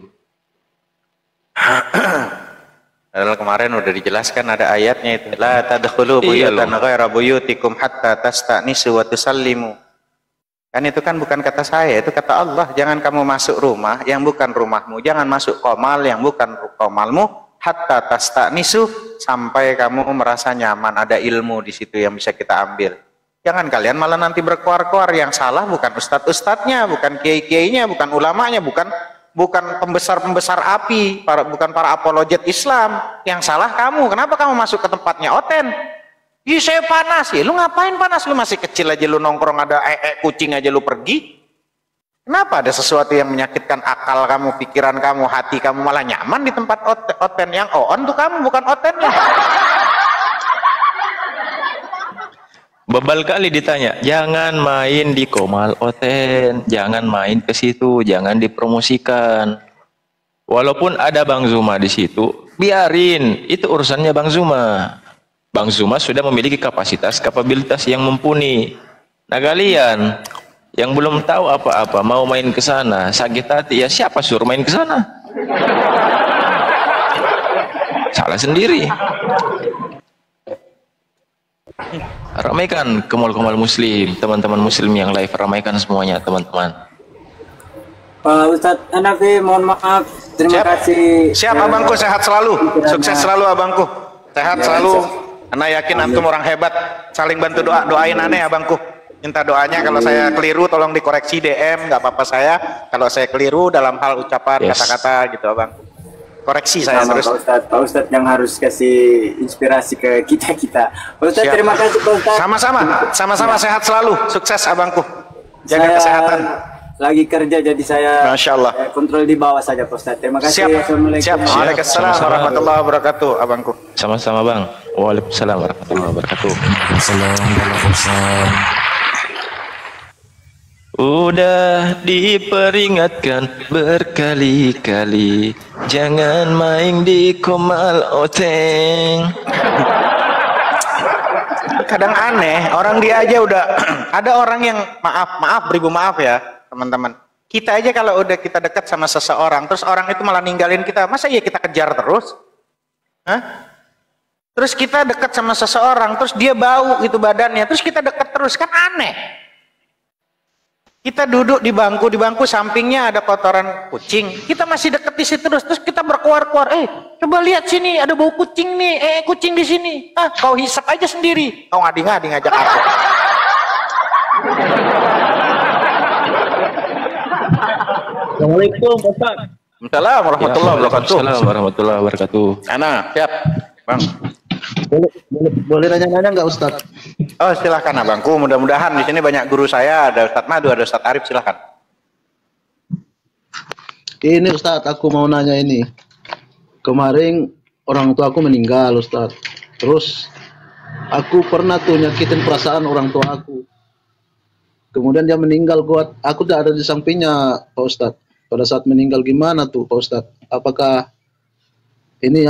[SPEAKER 4] Padahal kemarin udah dijelaskan, ada ayatnya itu. La tadkhulu buyutan ghaira buyutikum hatta tasta'nisu wa tusallimu. Kan itu kan bukan kata saya, itu kata Allah. Jangan kamu masuk rumah yang bukan rumahmu, jangan masuk qomal yang bukan qomalmu, hatta tasta'nisu, sampai kamu merasa nyaman, ada ilmu di situ yang bisa kita ambil. Jangan kalian malah nanti berkoar-koar. Yang salah bukan ustadz-ustadznya, bukan kiai-kiainya, bukan ulamanya, bukan pembesar-pembesar api, bukan para apologet Islam. Yang salah kamu. Kenapa kamu masuk ke tempatnya Oten? Ih, saya panas. Ya, lu ngapain panas? Lu masih kecil aja, lu nongkrong ada kucing aja lu pergi. Kenapa ada sesuatu yang menyakitkan akal kamu, pikiran kamu, hati kamu, malah nyaman di tempat Oten? Yang on tuh kamu, bukan Otennya.
[SPEAKER 1] Bebal kali ditanya, jangan main di Qomal Oten, jangan main ke situ, jangan dipromosikan. Walaupun ada Bang Zuma di situ, biarin, itu urusannya Bang Zuma. Bang Zuma sudah memiliki kapabilitas yang mumpuni. Nah, kalian yang belum tahu apa-apa mau main ke sana, sakit hati, ya siapa suruh main ke sana? Salah sendiri. Ramaikan Qomal Muslim, teman-teman Muslim yang live, ramaikan semuanya, teman-teman.
[SPEAKER 9] Pak Ustadz Hanafi, mohon maaf. Terima kasih.
[SPEAKER 4] Siap abangku, sehat selalu, sukses selalu abangku, sehat selalu. Ana yakin antum orang hebat, saling bantu doain aneh abangku. Minta doanya, kalau saya keliru tolong dikoreksi DM, nggak apa-apa saya. Kalau saya keliru dalam hal ucapan, kata-kata gitu abang. Koreksi saya terus.
[SPEAKER 9] Pak Ustadz yang harus kasih inspirasi ke kita. Pak Ustadz, terima kasih Pak Ustadz.
[SPEAKER 4] Sama-sama sehat selalu, sukses abangku. Jaga kesehatan.
[SPEAKER 9] Lagi kerja jadi saya
[SPEAKER 4] Masya Allah.
[SPEAKER 9] Kontrol di bawah saja Pak Ustadz. Terima kasih.
[SPEAKER 4] Siap. Waalaikumsalam warahmatullahi wabarakatuh abangku.
[SPEAKER 1] Sama-sama Bang. Waalaikumsalam warahmatullahi wabarakatuh. Udah diperingatkan berkali-kali, jangan main di Qomal Oten.
[SPEAKER 4] Kadang aneh, orang dia aja udah ada orang yang beribu maaf ya teman-teman. Kita aja kalau udah kita dekat sama seseorang, terus orang itu malah ninggalin kita, masa iya kita kejar terus? Hah? Terus kita dekat sama seseorang, terus dia bau gitu badannya, terus kita dekat terus, kan aneh. Kita duduk di bangku sampingnya ada kotoran kucing, kita masih deket di situ terus kita berkuar-kuar, coba lihat sini ada bau kucing nih, kucing di sini, kau hisap aja sendiri, kau ngadi-ngadi ngajak aku.
[SPEAKER 10] Assalamualaikum Ustaz.
[SPEAKER 4] Assalamualaikum warahmatullahi wabarakatuh.
[SPEAKER 1] Assalamualaikum warahmatullahi wabarakatuh.
[SPEAKER 4] Ana, siap, Bang.
[SPEAKER 10] Boleh nanya-nanya nggak Ustaz?
[SPEAKER 4] Oh, silahkan abangku. Mudah-mudahan di sini banyak guru saya. Ada Ustadz Madu, ada Ustadz Arif. Silahkan.
[SPEAKER 10] Ini Ustaz, aku mau nanya ini. Kemarin orang tua aku meninggal Ustaz. Terus aku pernah tuh nyakitin perasaan orang tua aku. Kemudian dia meninggal, aku tidak ada di sampingnya Pak Ustaz. Pada saat meninggal gimana tuh Pak Ustaz? Apakah ini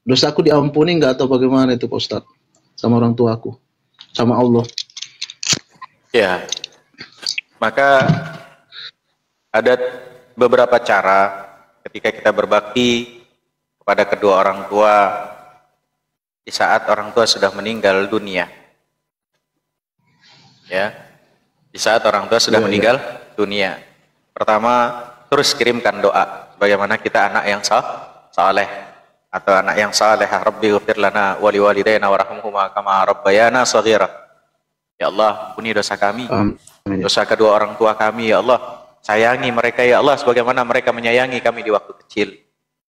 [SPEAKER 10] dosaku diampuni nggak atau bagaimana itu Pak Ustaz? Sama orang tua aku, sama Allah.
[SPEAKER 4] Ya, maka ada beberapa cara ketika kita berbakti kepada kedua orang tua di saat orang tua sudah meninggal dunia. Ya, di saat orang tua sudah meninggal dunia. Pertama, terus kirimkan doa bagaimana kita anak yang saleh atau anak yang saleh. Rabbi ghfir lana wa liwalidayna warhamhuma kama rabbayana shaghira. Ya Allah, ampuni dosa kami, dosa kedua orang tua kami, ya Allah. Sayangi mereka ya Allah sebagaimana mereka menyayangi kami di waktu kecil.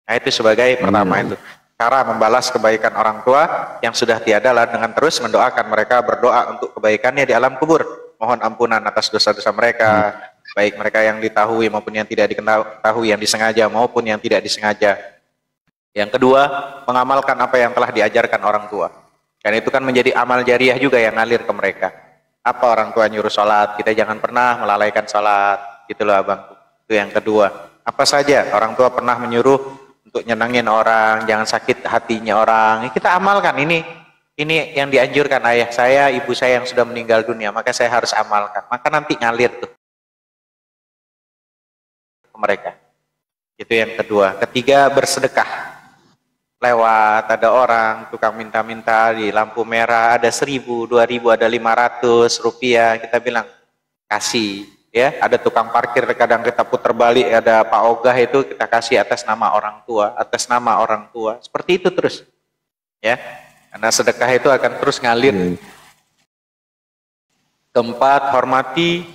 [SPEAKER 4] Nah, itu sebagai pertama itu. Cara membalas kebaikan orang tua yang sudah tiada adalah dengan terus mendoakan mereka, berdoa untuk kebaikannya di alam kubur. Mohon ampunan atas dosa-dosa mereka, baik mereka yang diketahui maupun yang tidak diketahui, yang disengaja maupun yang tidak disengaja. Yang kedua, mengamalkan apa yang telah diajarkan orang tua. Dan itu kan menjadi amal jariah juga yang ngalir ke mereka. Apa orang tua nyuruh sholat, kita jangan pernah melalaikan sholat. Gitu loh abang. Itu yang kedua. Apa saja orang tua pernah menyuruh untuk nyenengin orang, jangan sakit hatinya orang. Kita amalkan ini yang dianjurkan ayah saya, ibu saya yang sudah meninggal dunia, maka saya harus amalkan. Maka nanti ngalir tuh ke mereka. Itu yang kedua. Ketiga, bersedekah. Lewat ada orang tukang minta-minta di lampu merah, ada 1.000, 2.000, ada 500 rupiah, kita bilang kasih. Ya, ada tukang parkir kadang kita putar balik, ada Pak Ogah itu kita kasih atas nama orang tua, atas nama orang tua. Seperti itu terus. Ya. Karena sedekah itu akan terus ngalir. Keempat, hormati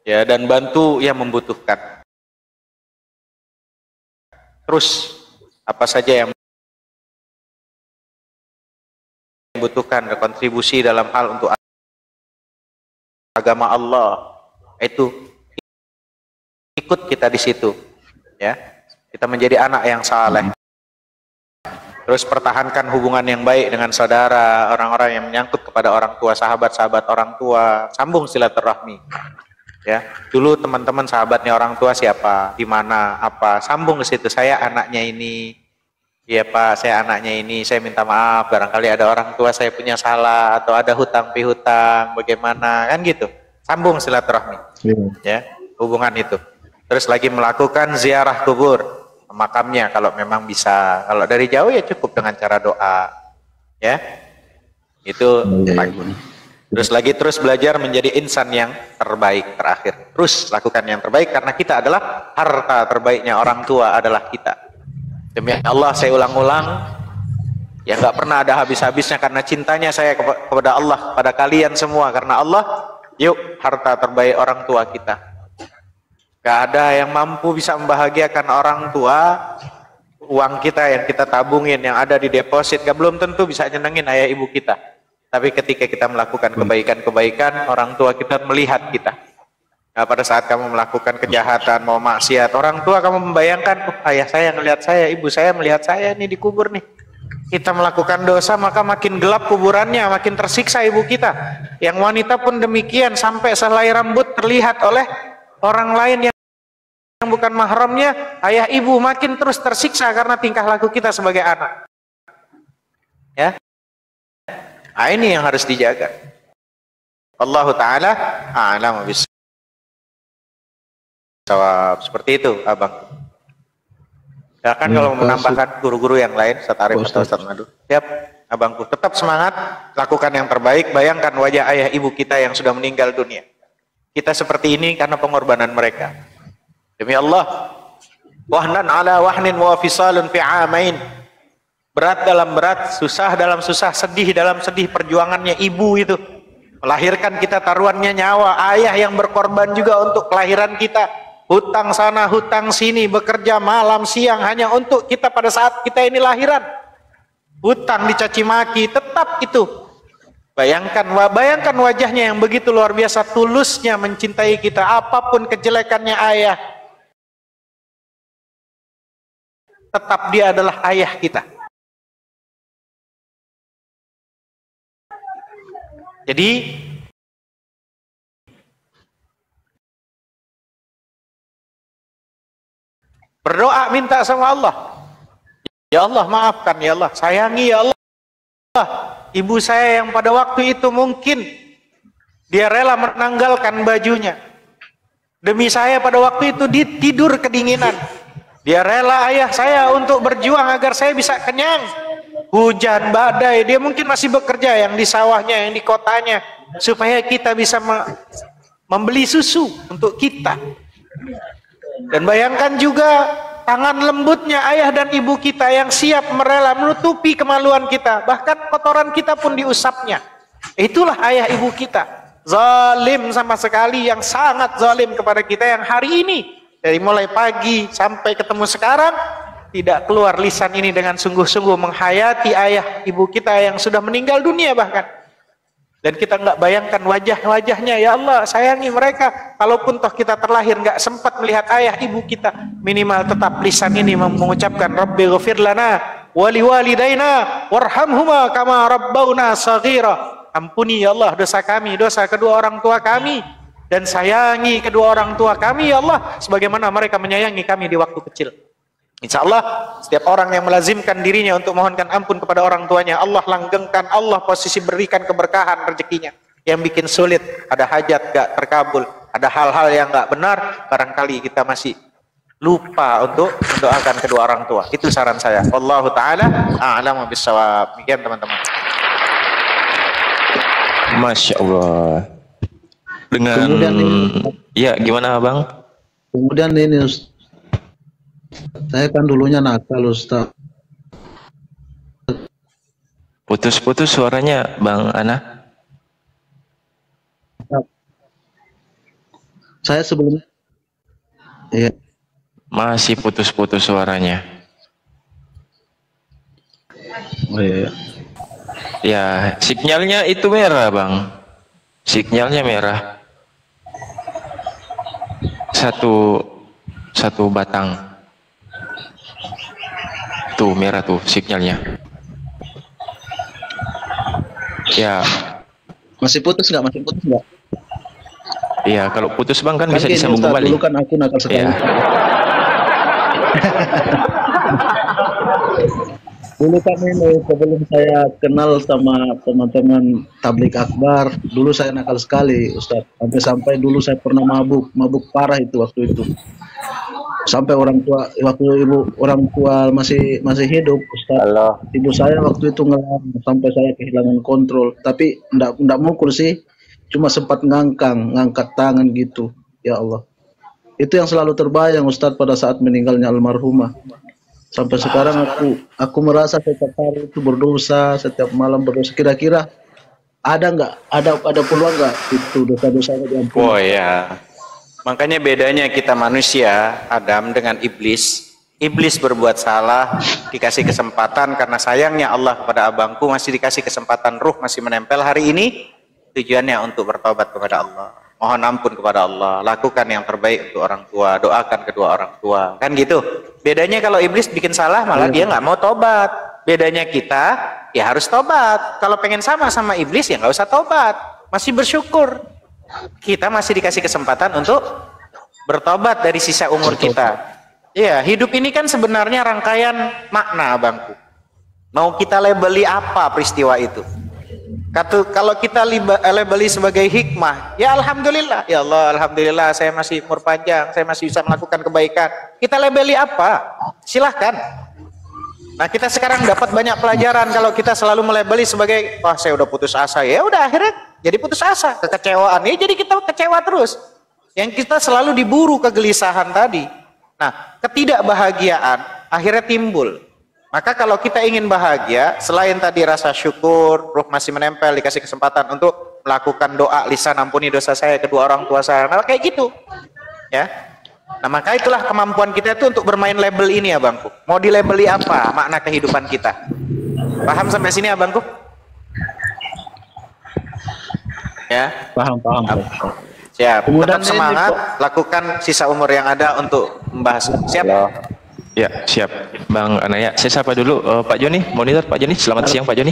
[SPEAKER 4] ya dan bantu yang membutuhkan. Terus apa saja yang membutuhkan kontribusi dalam hal untuk agama Allah, itu ikut kita di situ, ya. Kita menjadi anak yang saleh. Terus pertahankan hubungan yang baik dengan saudara, orang-orang yang menyangkut kepada orang tua, sahabat-sahabat orang tua, sambung silaturahmi. Ya, dulu teman-teman sahabatnya orang tua siapa, di mana, apa, sambung ke situ. Saya anaknya ini, iya Pak, saya anaknya ini, saya minta maaf, barangkali ada orang tua saya punya salah, atau ada hutang pihutang, bagaimana, kan gitu. Sambung silaturahmi, ya, hubungan itu. Terus lagi melakukan ziarah kubur, makamnya kalau memang bisa. Kalau dari jauh ya cukup dengan cara doa, ya, itu lagi. Terus belajar menjadi insan yang terbaik terakhir. Terus lakukan yang terbaik karena kita adalah harta terbaiknya orang tua adalah kita. Demi Allah saya ulang-ulang, ya nggak pernah ada habis-habisnya karena cintanya saya kepada Allah, pada kalian semua karena Allah. Yuk, harta terbaik orang tua kita. Gak ada yang mampu bisa membahagiakan orang tua. Uang kita yang kita tabungin, yang ada di deposit, belum tentu bisa nyenengin ayah ibu kita. Tapi ketika kita melakukan kebaikan-kebaikan, orang tua kita melihat kita. Nah, pada saat kamu melakukan kejahatan, mau maksiat, orang tua kamu membayangkan, oh, ayah saya melihat saya, ibu saya melihat saya nih dikubur nih. Kita melakukan dosa, maka makin gelap kuburannya, makin tersiksa ibu kita. Yang wanita pun demikian, sampai sehelai rambut terlihat oleh orang lain yang bukan mahramnya, ayah ibu makin terus tersiksa karena tingkah laku kita sebagai anak. Ya. Nah, ini yang harus dijaga. Allah Ta'ala a'lam bis. Seperti itu, abang. Ya kan kalau menambahkan guru-guru yang lain, Ustaz Arif atau Ustaz Madu. Siap, abangku. Tetap semangat, lakukan yang terbaik. Bayangkan wajah ayah ibu kita yang sudah meninggal dunia. Kita seperti ini karena pengorbanan mereka. Demi Allah, wahnan ala wahnin wa fisalun fi amain. Berat dalam berat, susah dalam susah, sedih dalam sedih, perjuangannya ibu itu. Melahirkan kita taruhannya nyawa. Ayah yang berkorban juga untuk kelahiran kita. Hutang sana, hutang sini, bekerja malam siang hanya untuk kita pada saat kita ini lahiran. Hutang dicaci maki, tetap itu. Bayangkan wajahnya yang begitu luar biasa tulusnya mencintai kita. Apapun kejelekannya ayah, tetap dia adalah ayah kita. Jadi berdoa minta sama Allah. Ya Allah maafkan, ya Allah sayangi, ya Allah ibu saya yang pada waktu itu mungkin dia rela menanggalkan bajunya demi saya pada waktu itu tidur kedinginan. Dia rela ayah saya untuk berjuang agar saya bisa kenyang. Hujan, badai, dia mungkin masih bekerja yang di sawahnya, yang di kotanya, supaya kita bisa membeli susu untuk kita. Dan bayangkan juga tangan lembutnya ayah dan ibu kita yang siap merela menutupi kemaluan kita, bahkan kotoran kita pun diusapnya. Itulah ayah ibu kita. Zalim sama sekali, yang sangat zalim kepada kita, yang hari ini dari mulai pagi sampai ketemu sekarang tidak keluar lisan ini dengan sungguh-sungguh menghayati ayah ibu kita yang sudah meninggal dunia bahkan. Dan kita nggak bayangkan wajah-wajahnya, ya Allah sayangi mereka. Kalaupun toh kita terlahir nggak sempat melihat ayah ibu kita, minimal tetap lisan ini mengucapkan Rabbi ghafir lana wali walidaina warhamhuma kama rabbauna saghira. Ampuni ya Allah dosa kami, dosa kedua orang tua kami, dan sayangi kedua orang tua kami ya Allah sebagaimana mereka menyayangi kami di waktu kecil. Insya Allah setiap orang yang melazimkan dirinya untuk mohonkan ampun kepada orang tuanya, Allah langgengkan, Allah posisi berikan keberkahan rezekinya. Yang bikin sulit, ada hajat gak terkabul, ada hal-hal yang gak benar, barangkali kita masih lupa untuk mendoakan kedua orang tua. Itu saran saya. Wallahu ta'ala a'lamu bissawab. Demikian teman-teman.
[SPEAKER 1] Masya Allah. Dengan ya gimana Bang?
[SPEAKER 10] Kemudian ini saya kan dulunya nakal Ustaz.
[SPEAKER 1] Putus-putus suaranya Bang Ana.
[SPEAKER 10] Saya sebelumnya iya.
[SPEAKER 1] Masih putus-putus suaranya.
[SPEAKER 10] Oh iya.
[SPEAKER 1] Ya, sinyalnya itu merah Bang. Sinyalnya merah. Satu batang. Tuh merah tuh sinyalnya. Ya.
[SPEAKER 10] Masih putus nggak? Masih putus nggak?
[SPEAKER 1] Iya, kalau putus Bang kan bisa
[SPEAKER 10] gini,
[SPEAKER 1] disambung
[SPEAKER 10] Ustaz,
[SPEAKER 1] kembali.
[SPEAKER 10] dulu kan aku nakal sekali.
[SPEAKER 1] Ya.
[SPEAKER 10] Dulu kan ini sebelum saya kenal sama teman-teman tablik akbar, dulu saya nakal sekali Ustaz. Sampai dulu saya pernah mabuk parah itu waktu itu. Sampai orang tua, waktu orang tua masih hidup Ustaz. Ibu saya waktu itu ngelarang sampai saya kehilangan kontrol. Tapi enggak mukul sih, cuma sempat ngangkat tangan gitu. Ya Allah. Itu yang selalu terbayang Ustaz pada saat meninggalnya almarhumah. Sampai sekarang aku merasa setiap hari itu berdosa, setiap malam berdosa. Kira-kira ada peluang nggak itu dosa-dosanya diampuni?
[SPEAKER 4] Oh ya. Makanya bedanya kita manusia, Adam dengan iblis. Iblis berbuat salah, dikasih kesempatan karena sayangnya Allah kepada abangku, masih dikasih kesempatan, ruh masih menempel hari ini. Tujuannya untuk bertobat kepada Allah. Mohon ampun kepada Allah, lakukan yang terbaik untuk orang tua, doakan kedua orang tua. Kan gitu. Bedanya kalau iblis bikin salah malah dia nggak mau tobat. Bedanya kita, ya harus tobat. Kalau pengen sama iblis ya nggak usah tobat. Masih bersyukur. Kita masih dikasih kesempatan untuk bertobat dari sisa umur kita. Ya, hidup ini kan sebenarnya rangkaian makna, Abangku. Mau kita labeli apa peristiwa itu? Kalau kita labeli sebagai hikmah, ya alhamdulillah. Ya Allah, alhamdulillah saya masih umur panjang, saya masih bisa melakukan kebaikan. Kita labeli apa? Silahkan. Nah, kita sekarang dapat banyak pelajaran kalau kita selalu melabeli sebagai, wah saya udah putus asa. Ya udah akhirnya jadi putus asa, kekecewaan. Ya jadi kita kecewa terus. Yang kita selalu diburu kegelisahan tadi. Nah, ketidakbahagiaan akhirnya timbul. Maka kalau kita ingin bahagia, selain tadi rasa syukur, ruh masih menempel, dikasih kesempatan untuk melakukan doa lisan ampuni dosa saya kedua orang tua saya. Nah, kayak gitu. Ya. Nah, maka itulah kemampuan kita itu untuk bermain label ini abangku. Mau dilabeli apa makna kehidupan kita? Paham sampai sini abangku? Ya.
[SPEAKER 11] Paham.
[SPEAKER 4] Siap.
[SPEAKER 11] Kemudian
[SPEAKER 4] Tetap semangat, lakukan sisa umur yang ada untuk membahas. Siap?
[SPEAKER 1] Ya, siap. Bang Anaya, saya sapa dulu Pak Joni, monitor Pak Joni. Selamat siang Pak Joni.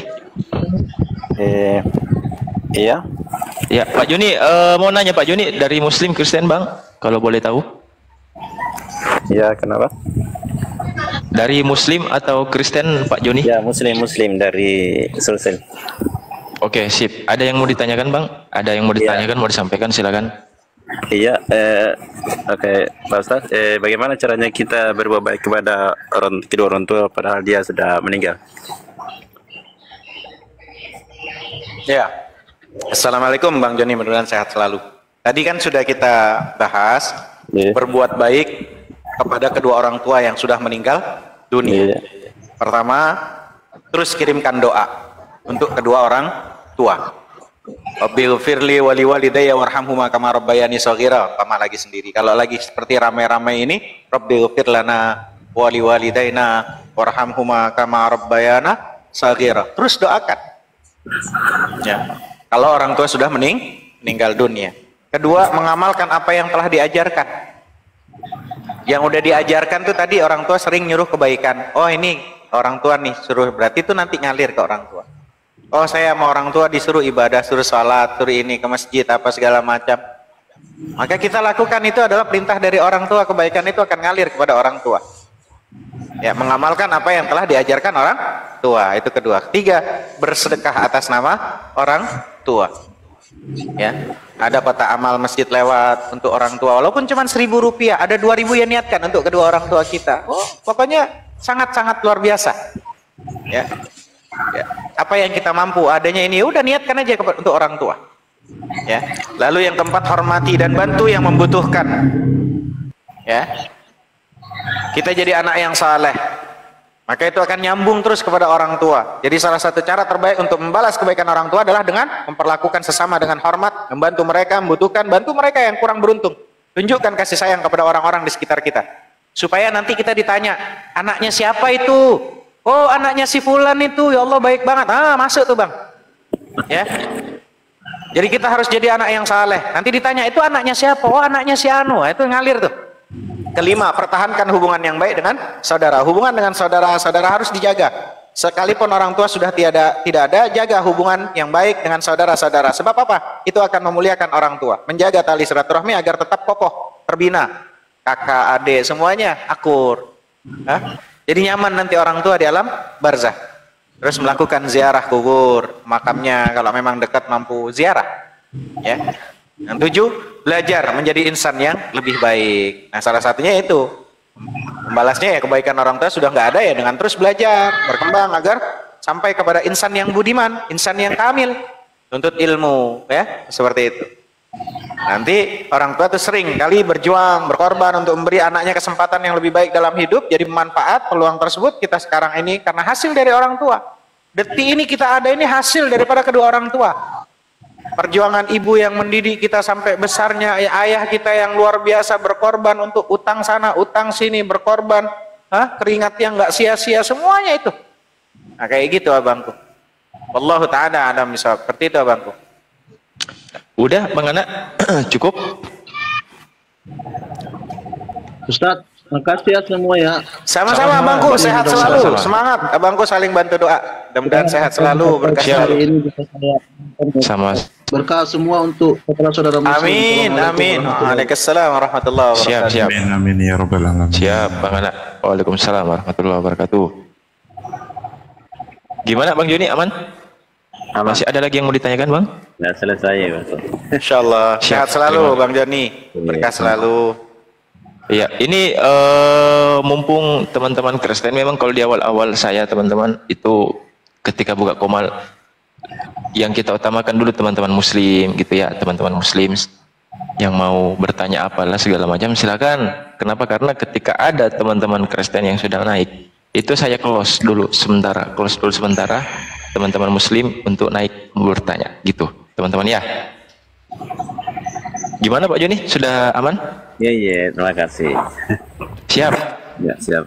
[SPEAKER 11] Iya.
[SPEAKER 1] Ya, Pak Joni, mau nanya Pak Joni, dari Muslim Kristen Bang, kalau boleh tahu?
[SPEAKER 11] Iya, kenapa?
[SPEAKER 1] Dari Muslim atau Kristen Pak Joni?
[SPEAKER 11] Ya, Muslim dari Sulsel.
[SPEAKER 1] Oke, sip. Ada yang mau ditanyakan Bang? Ada yang mau ditanyakan, mau disampaikan, silakan.
[SPEAKER 11] Iya, oke, Pak Ustaz, bagaimana caranya kita berbuat baik kepada kedua orang tua padahal dia sudah meninggal?
[SPEAKER 4] Ya. Assalamualaikum Bang Joni, mudah-mudahan sehat selalu. Tadi kan sudah kita bahas berbuat baik kepada kedua orang tua yang sudah meninggal dunia. Pertama, terus kirimkan doa untuk kedua orang tua. Rabbighfirli wa liwalidayya warhamhuma kama rabbayani shaghira. Pama lagi sendiri. Kalau lagi seperti ramai-ramai ini, Rabbighfir lana wa liwalidayna warhamhuma kama rabbayana shaghira. Terus doakan. Ya. Kalau orang tua sudah meninggal dunia. Kedua, mengamalkan apa yang telah diajarkan. Yang udah diajarkan tuh tadi orang tua sering nyuruh kebaikan. Oh, ini orang tua nih suruh, berarti itu nanti ngalir ke orang tua. Oh, saya sama orang tua disuruh ibadah, suruh sholat, suruh ini ke masjid, apa segala macam. Maka kita lakukan itu adalah perintah dari orang tua. Kebaikan itu akan ngalir kepada orang tua. Ya, mengamalkan apa yang telah diajarkan orang tua. Itu kedua. Ketiga, bersedekah atas nama orang tua. Ya, ada kotak amal masjid lewat untuk orang tua. Walaupun cuma 1.000 rupiah, ada 2.000 yang niatkan untuk kedua orang tua kita. Oh, pokoknya sangat-sangat luar biasa. Ya. Ya, apa yang kita mampu adanya ini udah niatkan aja untuk orang tua. Ya. Lalu yang keempat, hormati dan bantu yang membutuhkan. Ya. Kita jadi anak yang saleh, maka itu akan nyambung terus kepada orang tua. Jadi salah satu cara terbaik untuk membalas kebaikan orang tua adalah dengan memperlakukan sesama dengan hormat, membantu mereka membutuhkan, bantu mereka yang kurang beruntung. Tunjukkan kasih sayang kepada orang-orang di sekitar kita. Supaya nanti kita ditanya, anaknya siapa itu? Oh, anaknya si fulan itu, ya Allah baik banget. Ah, masuk tuh Bang. Ya. Jadi kita harus jadi anak yang saleh. Nanti ditanya, itu anaknya siapa? Oh, anaknya si Anu. Itu ngalir tuh. Kelima, pertahankan hubungan yang baik dengan saudara. Hubungan dengan saudara-saudara harus dijaga. Sekalipun orang tua sudah tidak ada, jaga hubungan yang baik dengan saudara-saudara. Sebab apa? Itu akan memuliakan orang tua. Menjaga tali silaturahmi agar tetap kokoh, terbina. Kakak, adik, semuanya akur. Hah? Jadi nyaman nanti orang tua di alam barzah. Terus melakukan ziarah kubur, makamnya kalau memang dekat mampu ziarah. Ya. Yang 7, belajar menjadi insan yang lebih baik. Nah, salah satunya itu. Membalasnya ya kebaikan orang tua sudah nggak ada ya dengan terus belajar, berkembang agar sampai kepada insan yang budiman, insan yang kamil, tuntut ilmu, ya, seperti itu. Nanti orang tua tuh sering kali berjuang, berkorban untuk memberi anaknya kesempatan yang lebih baik dalam hidup, jadi bermanfaat. Peluang tersebut kita sekarang ini karena hasil dari orang tua. Detik ini kita ada ini hasil daripada kedua orang tua. Perjuangan ibu yang mendidik kita sampai besarnya, ayah kita yang luar biasa berkorban untuk utang sana, utang sini, berkorban, keringat yang nggak sia-sia, semuanya itu. Nah, kayak gitu abangku. Wallahu ta'ala alam bisawab. Seperti itu abangku.
[SPEAKER 1] Udah Bang Ana, cukup.
[SPEAKER 10] Ustadz, makasih ya semua ya.
[SPEAKER 4] Sama-sama abangku, sehat selalu. Semangat, abangku saling bantu doa. Mudah-mudahan sehat selalu, berkah selalu.
[SPEAKER 10] Hari ini bisa saya
[SPEAKER 1] Sama.
[SPEAKER 10] berkah semua untuk saudara-saudara muslim.
[SPEAKER 4] Amin, amin. Waalaikumsalam warahmatullahi wabarakatuh.
[SPEAKER 1] Siap.
[SPEAKER 2] Amin, amin ya rabbal alamin.
[SPEAKER 1] Siap Bang Ana. Waalaikumsalam warahmatullahi wabarakatuh. Gimana Bang Joni, aman? Masih ada lagi yang mau ditanyakan Bang?
[SPEAKER 11] Nah, selesai ya, Pak.
[SPEAKER 4] Insyaallah. Sehat selalu Bang Joni. Berkah selalu.
[SPEAKER 1] Iya, ini mumpung teman-teman Kristen, memang kalau di awal-awal saya teman-teman itu ketika buka komal yang kita utamakan dulu teman-teman muslim gitu ya, teman-teman muslim yang mau bertanya apalah segala macam silakan. Kenapa? Karena ketika ada teman-teman Kristen yang sudah naik, itu saya close dulu sementara teman-teman muslim untuk naik bertanya gitu. teman-teman ya. Gimana Pak Joni? Sudah aman?
[SPEAKER 11] Iya, terima kasih.
[SPEAKER 1] Siap?
[SPEAKER 11] Ya, siap.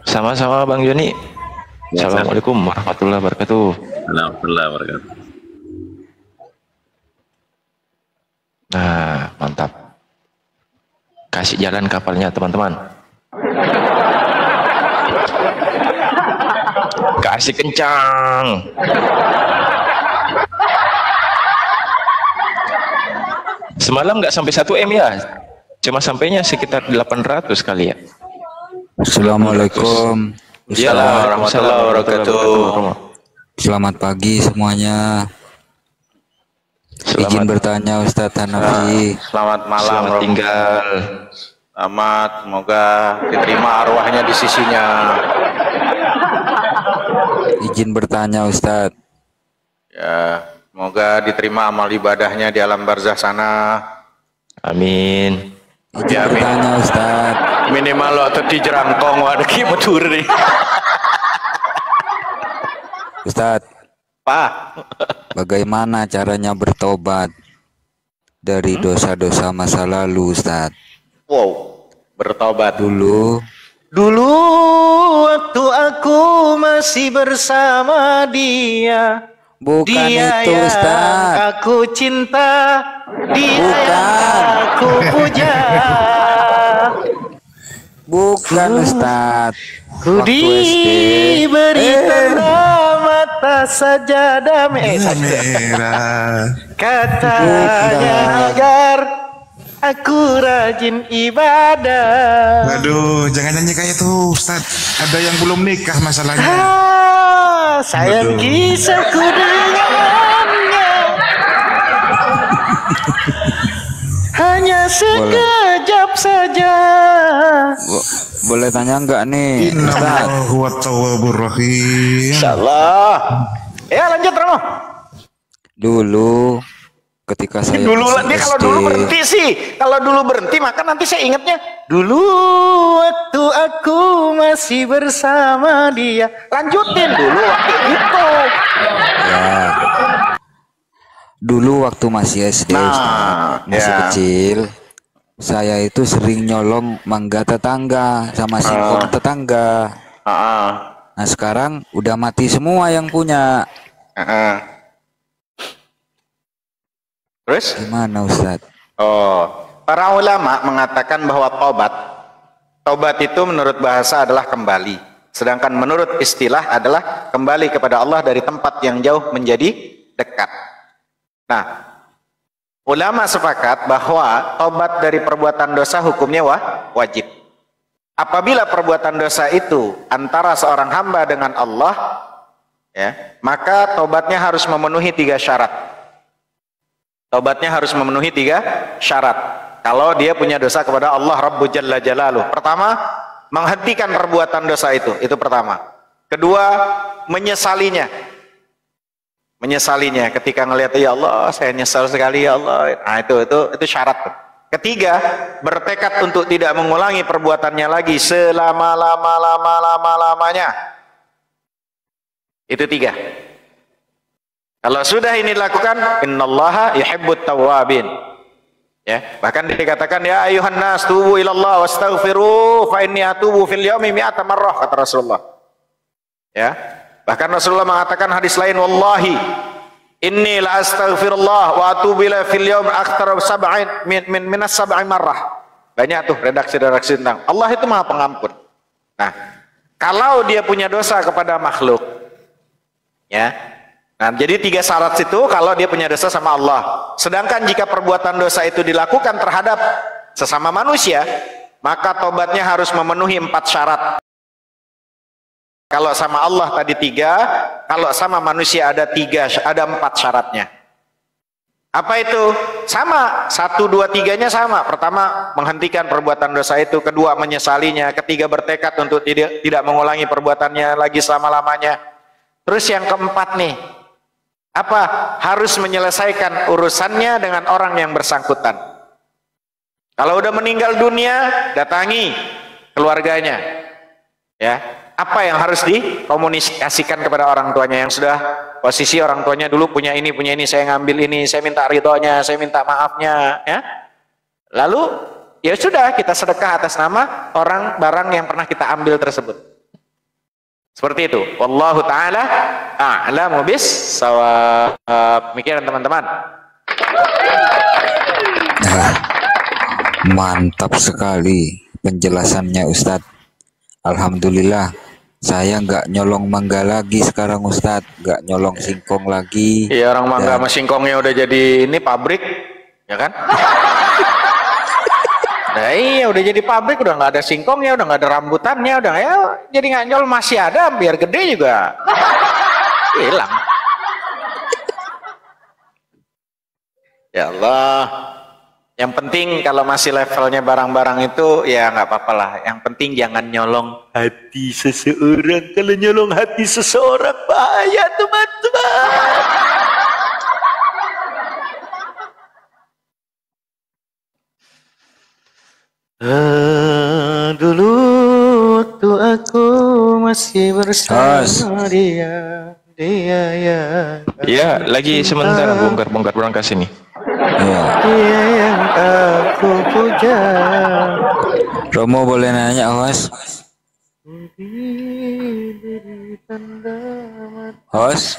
[SPEAKER 1] Sama-sama Bang Joni.
[SPEAKER 11] Ya,
[SPEAKER 1] Assalamualaikum warahmatullahi wabarakatuh.
[SPEAKER 11] Warahmatullahi wabarakatuh.
[SPEAKER 1] Nah, mantap. Kasih jalan kapalnya teman-teman. Kasih kencang. Semalam nggak sampai 1 M ya, cuma sampainya sekitar 800 kali ya.
[SPEAKER 12] Assalamualaikum.
[SPEAKER 1] Ya, warahmatullahi wabarakatuh.
[SPEAKER 12] Selamat pagi semuanya. Izin bertanya Ustadz Hanafi.
[SPEAKER 4] Selamat malam.
[SPEAKER 1] Selamat tinggal.
[SPEAKER 4] Selamat, semoga diterima arwahnya di sisinya.
[SPEAKER 12] Izin bertanya Ustadz.
[SPEAKER 4] Ya, semoga diterima amal ibadahnya di alam barzah sana.
[SPEAKER 1] Amin.
[SPEAKER 12] Izin bertanya Ustadz.
[SPEAKER 4] Minimal lo tadi jerangkong wadah betul nih.
[SPEAKER 12] Ustadz.
[SPEAKER 4] Pak.
[SPEAKER 12] Bagaimana caranya bertobat dari dosa-dosa masa lalu Ustadz?
[SPEAKER 4] Wow, bertobat
[SPEAKER 12] dulu.
[SPEAKER 4] Dulu waktu aku masih bersama dia.
[SPEAKER 12] Bukan
[SPEAKER 4] dia
[SPEAKER 12] itu
[SPEAKER 4] yang
[SPEAKER 12] Ustadz.
[SPEAKER 4] aku cinta, dia yang aku puja.
[SPEAKER 12] Bukan Ustadz.
[SPEAKER 4] Ku diberi tanda mata sajadah merah. Katanya agar aku rajin ibadah.
[SPEAKER 2] Waduh, jangan nyanyi kayak itu Ustaz. Ada yang belum nikah masalahnya.
[SPEAKER 4] Sayang kisahku dengannya. Hanya sekejap saja.
[SPEAKER 12] Boleh tanya enggak nih Ustaz?
[SPEAKER 2] Innallaha tawwabur rahim.
[SPEAKER 4] Insyaallah. Ya lanjut Romo.
[SPEAKER 12] Dulu ketika saya
[SPEAKER 4] Dulu dia
[SPEAKER 12] SD,
[SPEAKER 4] kalau dulu berhenti sih. Kalau dulu berhenti maka nanti saya ingatnya. Dulu waktu aku masih bersama dia. Lanjutin dulu waktu itu.
[SPEAKER 12] ya. Dulu waktu masih SD, Ustaz, masih kecil, saya itu sering nyolong mangga tetangga sama singkong tetangga. Nah sekarang udah mati semua yang punya.
[SPEAKER 4] Terus?
[SPEAKER 12] Gimana Ustadz?
[SPEAKER 4] Oh, para ulama mengatakan bahwa tobat itu menurut bahasa adalah kembali. Sedangkan menurut istilah adalah kembali kepada Allah dari tempat yang jauh menjadi dekat. Nah, ulama sepakat bahwa tobat dari perbuatan dosa hukumnya wajib. Apabila perbuatan dosa itu antara seorang hamba dengan Allah, ya, maka tobatnya harus memenuhi 3 syarat. Tobatnya harus memenuhi 3 syarat. Kalau dia punya dosa kepada Allah Rabbu Jalla Jalaluh. Pertama, menghentikan perbuatan dosa itu pertama. Kedua, menyesalinya. Menyesalinya ketika ngelihat ya Allah, saya nyesal sekali ya Allah. Nah, itu syarat. Ketiga, bertekad untuk tidak mengulangi perbuatannya lagi selama-lamanya. Itu 3. Kalau sudah ini dilakukan, innallaha yuhibbut tawwabin. Ya, bahkan dikatakan ya ayuhan nas tubu ilallah wastaghfiru fa inni atubu fil yaumi mi'ata marrah kata Rasulullah. Ya. Bahkan Rasulullah mengatakan hadis lain, wallahi inni la astaghfirullah wa atubu ila fil yaum aktsar sab'in minas sab'i marrah. Banyak tuh redaksi tentang Allah itu Maha Pengampun. Nah, kalau dia punya dosa kepada makhluk, ya. Nah, jadi 3 syarat itu kalau dia punya dosa sama Allah. Sedangkan jika perbuatan dosa itu dilakukan terhadap sesama manusia, maka tobatnya harus memenuhi 4 syarat. Kalau sama Allah tadi 3, kalau sama manusia ada 4 syaratnya. Apa itu? Sama, 1, 2, 3-nya sama. Pertama, menghentikan perbuatan dosa itu. Kedua, menyesalinya. Ketiga, bertekad untuk tidak mengulangi perbuatannya lagi selama-lamanya. Terus yang keempat nih, apa? Harus menyelesaikan urusannya dengan orang yang bersangkutan. Kalau udah meninggal dunia, datangi keluarganya. Ya. Apa yang harus dikomunikasikan kepada orang tuanya yang sudah posisi orang tuanya dulu punya ini, saya ngambil ini, saya minta ridhonya, saya minta maafnya, ya. Lalu ya sudah, kita sedekah atas nama orang barang yang pernah kita ambil tersebut. Seperti itu. Wallahu taala a'lamu bis-shawab. Demikian teman-teman.
[SPEAKER 12] Mantap sekali penjelasannya Ustadz. Alhamdulillah, saya nggak nyolong mangga lagi sekarang Ustadz, nggak nyolong singkong lagi.
[SPEAKER 4] Iya, orang mangga sama singkongnya udah jadi ini pabrik, ya kan? Nah iya, udah jadi pabrik, udah nggak ada singkongnya, udah nggak ada rambutannya, udah ya jadi nggak nyol, masih ada, biar gede juga hilang. Ya Allah. Yang penting kalau masih levelnya barang-barang itu ya nggak apa-apa lah. Yang penting jangan nyolong hati seseorang. Kalau nyolong hati seseorang bahaya teman-teman. Dulu waktu aku masih bersama dia ya.
[SPEAKER 1] Iya, lagi sebentar bongkar berangkas ini.
[SPEAKER 4] Dia yang aku puja.
[SPEAKER 12] Romo boleh nanya host? Host?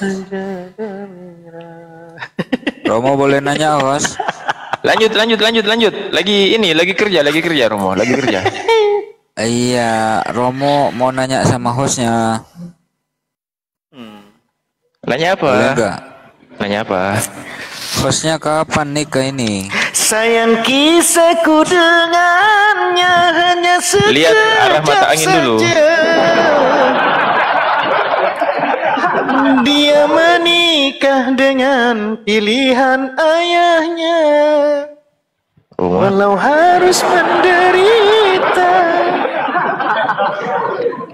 [SPEAKER 12] Romo boleh nanya host?
[SPEAKER 1] Lanjut. Lagi kerja Romo, lagi kerja.
[SPEAKER 12] Iya, Romo mau nanya sama hostnya.
[SPEAKER 1] Nanya apa?
[SPEAKER 12] Boleh enggak?
[SPEAKER 1] Nanya apa?
[SPEAKER 12] Hostnya kapan nikah ini?
[SPEAKER 4] Sayang kisahku dengannya hanya sekejap.
[SPEAKER 1] Lihat arah mata angin dulu.
[SPEAKER 4] Dia menikah dengan pilihan ayahnya. Walau harus menderita,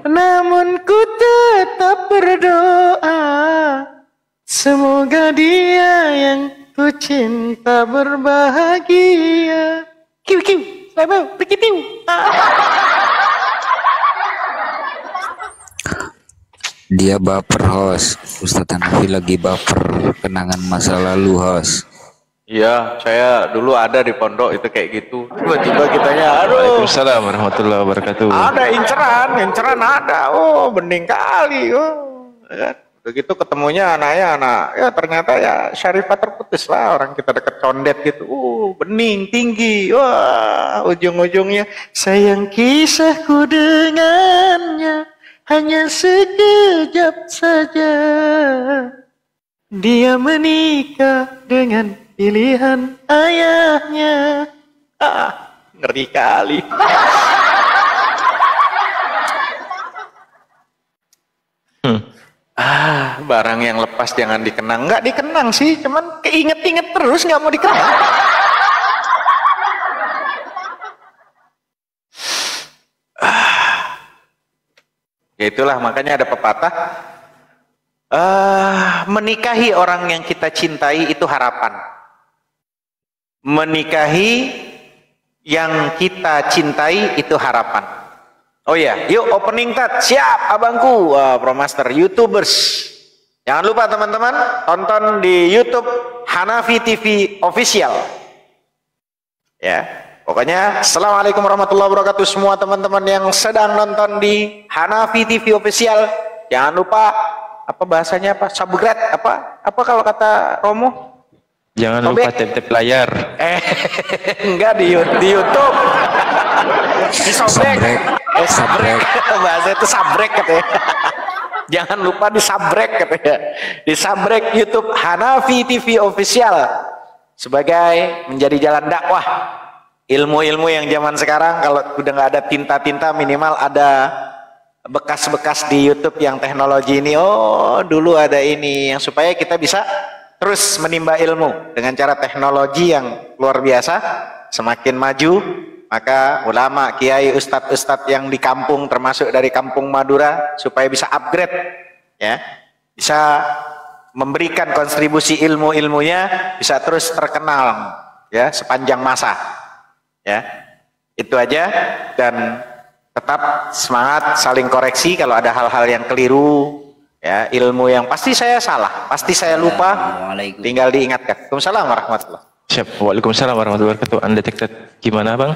[SPEAKER 4] namun ku tetap berdoa, semoga dia yang ku cinta berbahagia.
[SPEAKER 12] Dia baper host. Ustadz Hanafi lagi baper, kenangan masa lalu host.
[SPEAKER 4] Iya, saya dulu ada di pondok itu kayak gitu. Tiba-tiba kitanya, aduh.
[SPEAKER 1] Waalaikumsalam warahmatullahi wabarakatuh.
[SPEAKER 4] Ada inceran ada. Oh, bening kali. Oh, begitu ketemunya anaknya ya ternyata ya syarifah terputus lah, orang kita deket condet gitu. Bening tinggi. Wah, ujung-ujungnya sayang kisahku dengannya hanya sekejap saja. Dia menikah dengan pilihan ayahnya. Ngeri kali. Barang yang lepas jangan dikenang. Nggak dikenang sih, cuman keinget-inget terus, nggak mau dikenang. Ya itulah, makanya ada pepatah, menikahi orang yang kita cintai itu harapan. Menikahi yang kita cintai itu harapan. Oh ya, yuk opening cut, siap abangku. Promaster YouTubers, jangan lupa teman-teman tonton di YouTube Hanafi TV Official. Ya, pokoknya assalamualaikum warahmatullahi wabarakatuh semua teman-teman yang sedang nonton di Hanafi TV Official. Jangan lupa apa bahasanya, apa subscribe, apa kalau kata Romo?
[SPEAKER 1] Jangan lupa tap-tap layar.
[SPEAKER 4] Enggak di YouTube. Disobrek. Sabrek. Bahasa itu sabrek katanya. Jangan lupa disabrek katanya. Disabrek YouTube Hanafi TV Official sebagai menjadi jalan dakwah. Ilmu-ilmu yang zaman sekarang kalau udah nggak ada tinta-tinta, minimal ada bekas-bekas di YouTube yang teknologi ini. Oh, dulu ada ini, yang supaya kita bisa terus menimba ilmu dengan cara teknologi yang luar biasa. Semakin maju, maka ulama, kiai, ustadz-ustadz yang di kampung, termasuk dari kampung Madura, supaya bisa upgrade, ya, bisa memberikan kontribusi ilmu-ilmunya, bisa terus terkenal, ya, sepanjang masa, ya. Itu aja. Dan Tetap semangat, saling koreksi kalau ada hal-hal yang keliru, ya, ilmu yang pasti saya salah, pasti saya lupa, tinggal diingatkan. Waalaikumsalam warahmatullahi wabarakatuh.
[SPEAKER 1] Siap. Waalaikumsalam warahmatullahi wabarakatuh. Undetekted gimana Bang?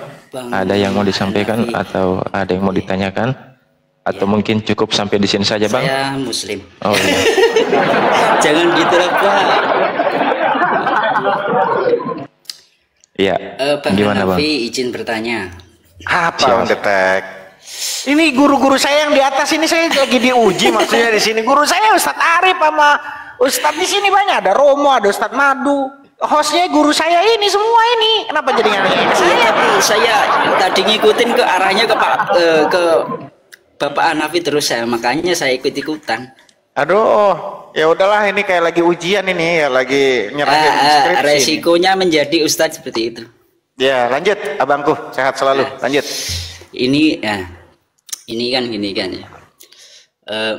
[SPEAKER 1] Ada yang mau disampaikan atau ada yang mau ditanyakan? Atau mungkin cukup sampai di sini saja Bang?
[SPEAKER 13] Saya Muslim.
[SPEAKER 1] Oh iya.
[SPEAKER 13] Jangan gitu lah Pak.
[SPEAKER 1] Iya.
[SPEAKER 13] Bang
[SPEAKER 1] Gimana Bang?
[SPEAKER 13] Hanafi izin bertanya.
[SPEAKER 4] Apa Undetek? Ini guru-guru saya yang di atas ini saya lagi diuji maksudnya di sini. Guru saya Ustadz Arif sama Ustadz di sini banyak, ada Romo, ada Ustadz Madu. Hostnya guru saya ini semua ini. Kenapa jadi nggak
[SPEAKER 13] Saya tadi ngikutin ke arahnya ke Pak ke Bapak Hanafi terus makanya saya ikut-ikutan.
[SPEAKER 4] Aduh, ya udahlah ini kayak lagi ujian ini ya, lagi nyerahin skripsi.
[SPEAKER 13] Resikonya menjadi Ustadz seperti itu.
[SPEAKER 4] Ya, lanjut abangku, sehat selalu. Lanjut.
[SPEAKER 13] Ini ya, ini kan gini kan ya.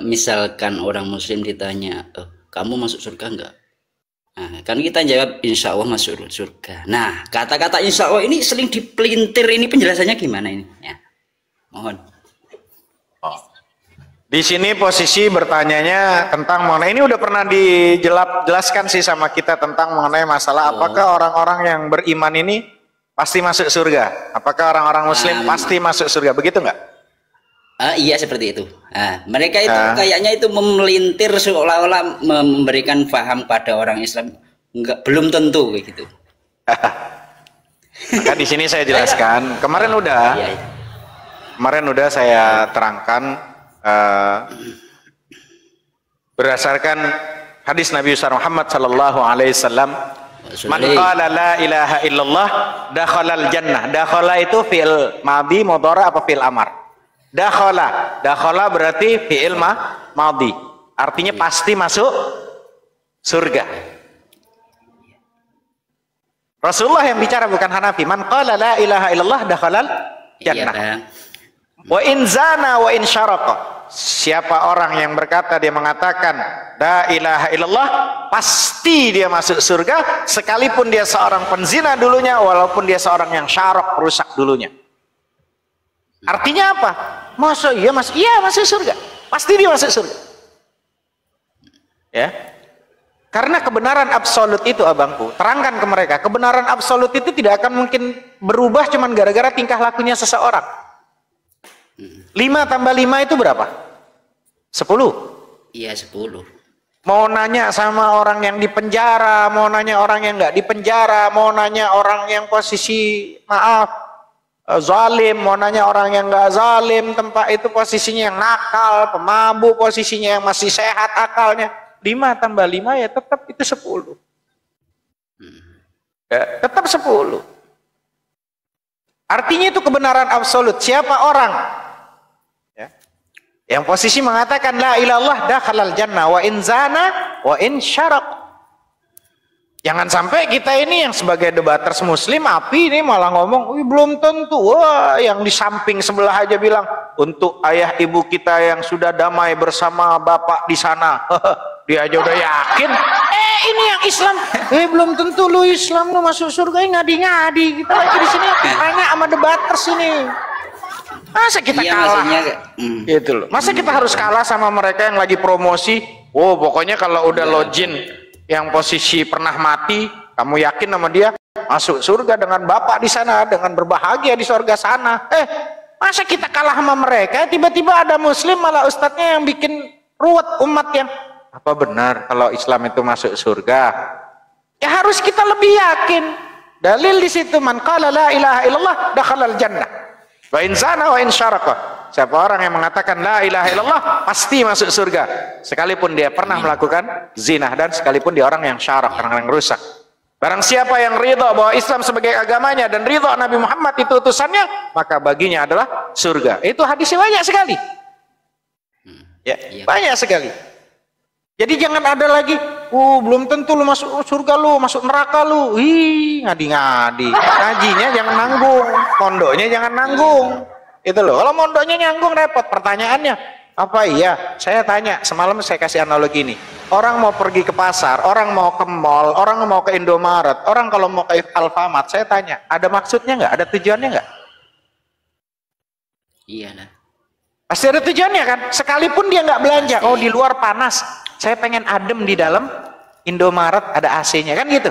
[SPEAKER 13] Misalkan orang Muslim ditanya, kamu masuk surga enggak? Nah, kan kita jawab insya Allah masuk surga. Nah, kata-kata insya Allah ini sering dipelintir, ini penjelasannya gimana ini? Ya, mohon.
[SPEAKER 4] Di sini posisi bertanyanya tentang mengenai ini udah pernah dijelaskan sih sama kita tentang mengenai masalah apakah orang-orang yang beriman ini pasti masuk surga? Apakah orang-orang Muslim pasti masuk surga? Begitu nggak?
[SPEAKER 13] Iya seperti itu. Mereka itu kayaknya itu memelintir seolah-olah memberikan paham pada orang Islam enggak, belum tentu kayak gitu.
[SPEAKER 4] Maka di sini saya jelaskan. Kemarin udah saya terangkan. Berdasarkan hadis Nabi Muhammad sallallahu alaihi wasallam, man qala la ilaha illallah dakhalal jannah. Dakhala itu fi'il madhi mudhari apa fi'il amar? Dakhala berarti fi'il madhi, artinya pasti masuk surga. Rasulullah yang bicara bukan Hanafi. Man qala la ilaha illallah dakhalal jannah. Wa in zana wa in syaraka. Siapa orang yang berkata, dia mengatakan la ilaha illallah, pasti dia masuk surga sekalipun dia seorang penzina dulunya, walaupun dia seorang yang syarok, rusak dulunya. Artinya apa? Masuk surga. Pasti dia masuk surga. Ya. Karena kebenaran absolut itu abangku, terangkan ke mereka, kebenaran absolut itu tidak akan mungkin berubah cuman gara-gara tingkah lakunya seseorang. 5 tambah 5 itu berapa? 10.
[SPEAKER 13] Iya 10.
[SPEAKER 4] Mau nanya sama orang yang di penjara, mau nanya orang yang nggak di penjara, mau nanya orang yang posisi zalim, mau nanya orang yang nggak zalim, tempat itu posisinya yang nakal, pemabuk, posisinya yang masih sehat akalnya. 5 tambah 5 ya tetap itu 10. Ya, tetap 10. Artinya itu kebenaran absolut. Siapa orang yang posisi mengatakan la ilallah dakhalal jannah wa in zana wa in syarak. Jangan sampai kita ini yang sebagai debaters muslim api ini malah ngomong, belum tentu. Wah, yang di samping sebelah aja bilang untuk ayah ibu kita yang sudah damai bersama bapak di sana. Dia aja udah yakin. Ini yang Islam. Belum tentu lu Islam lu masuk surga, ngadi-ngadi. Kita lagi di sini tanya sama debaters ini. Masa kita kalah gitu loh. Masa kita harus kalah sama mereka yang lagi promosi, pokoknya kalau udah login yang posisi pernah mati, kamu yakin sama dia masuk surga dengan bapak di sana, dengan berbahagia di surga sana. Masa kita kalah sama mereka? Tiba-tiba ada muslim malah ustadznya yang bikin ruwet umat yang apa benar kalau Islam itu masuk surga? Ya harus kita lebih yakin. Dalil di situ, man qala la ilaha illallah dakhalal jannah. Wa in zana wa in syaraka. Siapa orang yang mengatakan la ilaha illallah pasti masuk surga sekalipun dia pernah melakukan zina dan sekalipun dia orang yang syarak, orang yang rusak. Barang siapa yang ridha bahwa Islam sebagai agamanya dan ridha Nabi Muhammad itu utusannya, maka baginya adalah surga. Itu hadisnya banyak sekali. Ya, banyak sekali. Jadi jangan ada lagi, belum tentu lu masuk surga, lu masuk neraka lu. Ngadi-ngadi. Ngajinya jangan nanggung, mondoknya jangan nanggung. Itu loh. Kalau mondoknya nyanggung repot. Pertanyaannya, apa iya? Saya tanya, semalam saya kasih analogi ini. Orang mau pergi ke pasar, orang mau ke mall, orang mau ke Indomaret, orang kalau mau ke Alfamart, saya tanya, ada maksudnya nggak? Ada tujuannya nggak?
[SPEAKER 13] Iyalah.
[SPEAKER 4] Pasti ada tujuannya kan. Sekalipun dia nggak belanja, oh di luar panas, saya pengen adem di dalam Indomaret ada AC-nya kan gitu.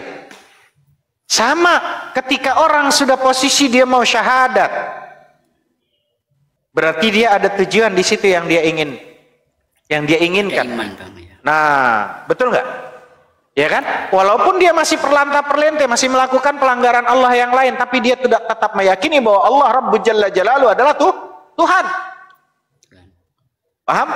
[SPEAKER 4] Sama ketika orang sudah posisi dia mau syahadat, berarti dia ada tujuan di situ yang dia inginkan. Nah, betul nggak? Ya kan? Walaupun dia masih perlanta-perlente, masih melakukan pelanggaran Allah yang lain, tapi dia tetap meyakini bahwa Allah Rabbul Jalla Jalaluhu adalah Tuhan. Paham?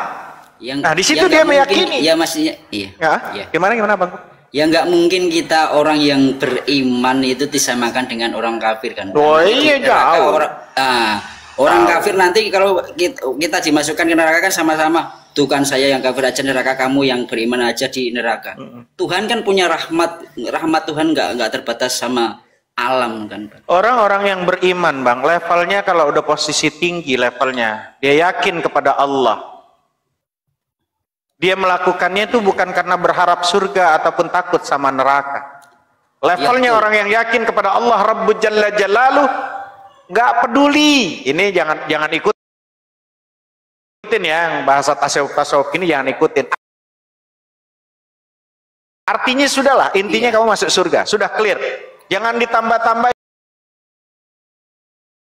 [SPEAKER 4] Nah, di situ dia meyakini.
[SPEAKER 13] Ya maksudnya, iya.
[SPEAKER 4] Ya? Gimana Bang?
[SPEAKER 13] Ya nggak mungkin kita orang yang beriman itu disamakan dengan orang kafir kan?
[SPEAKER 4] Oh iya jauh.
[SPEAKER 13] Orang kafir nanti kalau kita dimasukkan ke neraka kan sama-sama. Tuh kan saya yang kafir aja neraka, kamu yang beriman aja di neraka. Tuhan kan punya rahmat Tuhan nggak terbatas sama alam kan.
[SPEAKER 4] Orang-orang yang beriman Bang, levelnya kalau udah posisi tinggi levelnya, dia yakin kepada Allah. Dia melakukannya itu bukan karena berharap surga ataupun takut sama neraka. Levelnya orang yang yakin kepada Allah Rabbul Jalla Jalaluhu, nggak peduli. Ini jangan ikutin ya, yang bahasa tasawuf ini jangan ikutin. Artinya sudahlah, intinya kamu masuk surga, sudah clear. Jangan ditambah-tambah.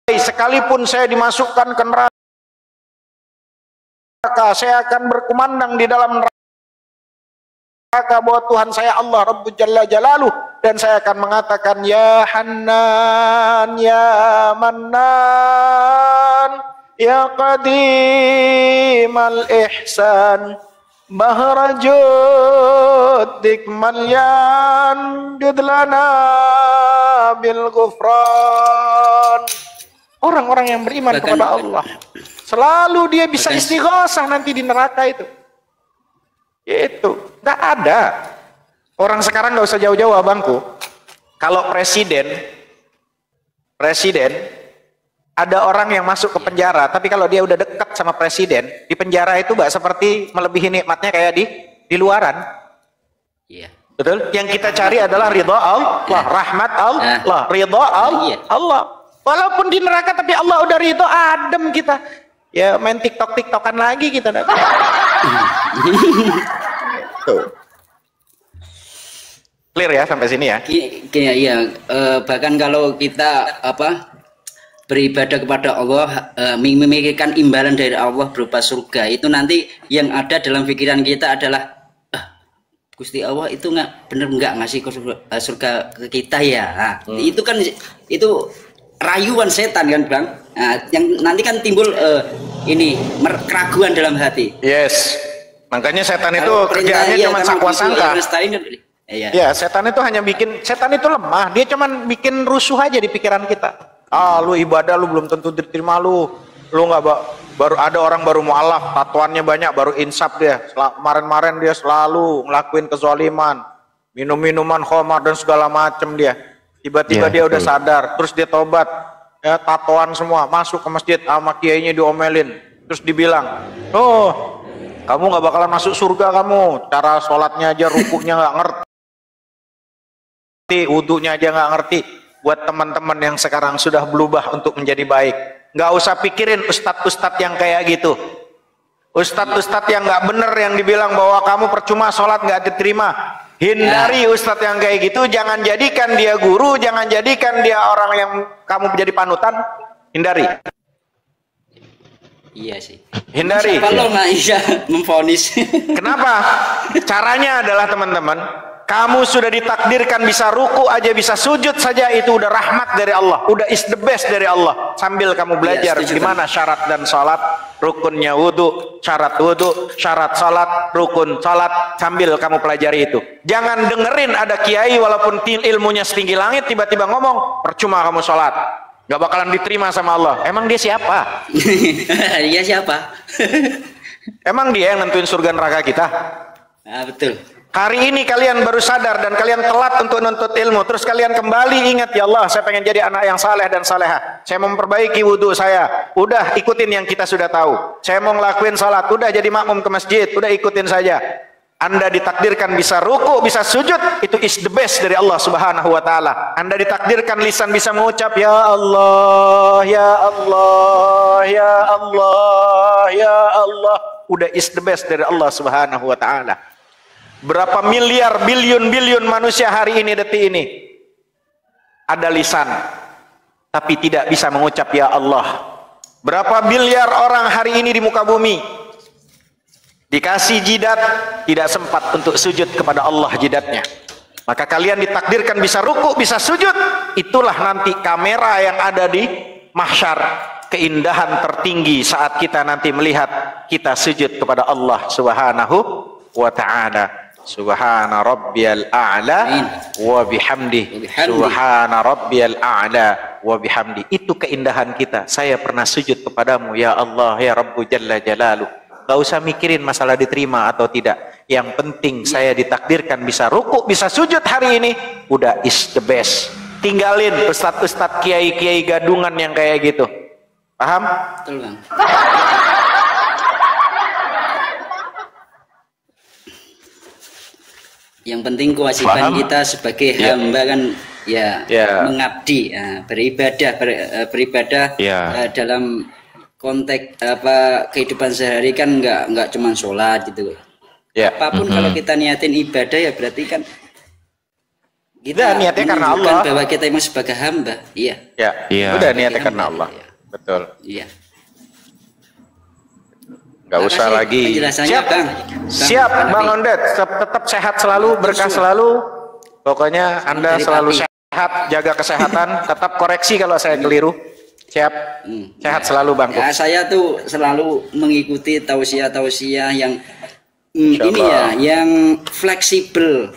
[SPEAKER 4] Sekalipun saya dimasukkan ke neraka, saya akan berkumandang di dalam neraka bahwa Tuhan saya Allah Rabbul Jalla Jalaluhu, dan saya akan mengatakan ya Hannan ya Mannan ya Qadimal Ihsan Mahrajud Dikmalyan Dudlana Bil Ghufran. Orang-orang yang beriman kepada Allah selalu dia bisa istighosah nanti di neraka itu. Itu nggak ada. Orang sekarang nggak usah jauh-jauh abangku. Kalau presiden ada orang yang masuk ke penjara, tapi kalau dia udah dekat sama presiden, di penjara itu nggak seperti melebihi nikmatnya kayak di luaran.
[SPEAKER 13] Iya.
[SPEAKER 4] Betul? Yang kita cari adalah ridha Allah, rahmat Allah, ridha Allah. Walaupun di neraka tapi Allah udah ridho, adem kita. Ya main TikTok-TikTokan lagi kita. Clear ya sampai sini ya?
[SPEAKER 13] Iya. Bahkan kalau kita beribadah kepada Allah, memikirkan imbalan dari Allah berupa surga, itu nanti yang ada dalam pikiran kita adalah Gusti Allah itu bener nggak ngasih surga ke kita ya. Itu kan itu rayuan setan kan Bang. Nah, yang nanti kan timbul keraguan dalam hati.
[SPEAKER 4] Yes. Makanya setan itu kerjaannya cuma sangka-sangka. Ya, setan itu hanya setan itu lemah. Dia cuma bikin rusuh aja di pikiran kita. Lu ibadah lu belum tentu diterima lu nggak baru ada orang baru mualaf, tatuannya banyak, baru insaf dia. Kemarin-kemarin dia selalu ngelakuin kezaliman, minum-minuman khamar dan segala macem dia. Tiba-tiba dia udah sadar, terus dia tobat, ya tatoan semua, masuk ke masjid, sama kiainya diomelin, terus dibilang, oh kamu nggak bakalan masuk surga kamu, cara sholatnya aja, rukuknya nggak ngerti, wudunya aja nggak ngerti. Buat teman-teman yang sekarang sudah berubah untuk menjadi baik, nggak usah pikirin ustadz-ustadz yang kayak gitu, ustadz-ustadz yang nggak bener yang dibilang bahwa kamu percuma sholat nggak diterima. Hindari ustadz yang kayak gitu, jangan jadikan dia guru, jangan jadikan dia orang yang kamu menjadi panutan, hindari.
[SPEAKER 13] Iya sih.
[SPEAKER 4] Hindari.
[SPEAKER 13] Kalau nggak bisa memvonis.
[SPEAKER 4] Kenapa? Caranya adalah teman-teman, kamu sudah ditakdirkan bisa ruku aja, bisa sujud saja, itu udah rahmat dari Allah, udah is the best dari Allah. Sambil kamu belajar gimana syarat dan salat, rukunnya wudu, syarat wudu, syarat salat, rukun salat, sambil kamu pelajari itu. Jangan dengerin ada kiai walaupun ilmunya setinggi langit tiba-tiba ngomong percuma kamu salat, nggak bakalan diterima sama Allah. Emang dia siapa?
[SPEAKER 13] Dia siapa?
[SPEAKER 4] Emang dia yang nentuin surga neraka kita?
[SPEAKER 13] Betul.
[SPEAKER 4] Hari ini kalian baru sadar dan kalian telat untuk nuntut ilmu, terus kalian kembali ingat, ya Allah saya pengen jadi anak yang saleh dan saleha, saya mau memperbaiki wudhu saya, udah ikutin yang kita sudah tahu. Saya mau ngelakuin salat, udah jadi makmum ke masjid, udah ikutin saja. Anda ditakdirkan bisa ruku, bisa sujud, itu is the best dari Allah Subhanahu wa taala. Anda ditakdirkan lisan bisa mengucap ya Allah, ya Allah, ya Allah, ya Allah, udah is the best dari Allah Subhanahu wa taala. Berapa miliar, bilion manusia hari ini, detik ini ada lisan tapi tidak bisa mengucap ya Allah. Berapa miliar orang hari ini di muka bumi dikasih jidat, tidak sempat untuk sujud kepada Allah jidatnya. Maka kalian ditakdirkan bisa ruku, bisa sujud. Itulah nanti kamera yang ada di mahsyar, keindahan tertinggi saat kita nanti melihat kita sujud kepada Allah Subhanahu wa ta'ala. Subhana rabbiyal a'la wa bihamdi. Subhana rabbiyal a'la wa bihamdi. Itu keindahan kita. Saya pernah sujud kepadamu ya Allah, ya Rabbu Jalla Jalaluh. Gak usah mikirin masalah diterima atau tidak. Yang penting saya ditakdirkan bisa ruku, bisa sujud hari ini. Udah is the best. Tinggalin ustadz-ustadz, kiai-kiai gadungan yang kayak gitu. Paham?
[SPEAKER 13] Betul, Bang. Yang penting kewajiban kita sebagai hamba kan ya mengabdi, beribadah dalam konteks kehidupan sehari kan nggak cuma sholat gitu. Apapun kalau kita niatin ibadah ya berarti kan kita
[SPEAKER 4] niatnya karena Allah,
[SPEAKER 13] bahwa kita emang sebagai hamba.
[SPEAKER 4] Udah niatnya karena Allah. Betul. Nggak usah lagi. Siap, siap Bang Ondet. Tetap sehat selalu, berkah selalu. Pokoknya Anda selalu sehat, jaga kesehatan. Tetap koreksi kalau saya keliru. Siap, sehat selalu Bang.
[SPEAKER 13] Ya, saya tuh selalu mengikuti tausiah-tausiah yang ini ya, yang fleksibel.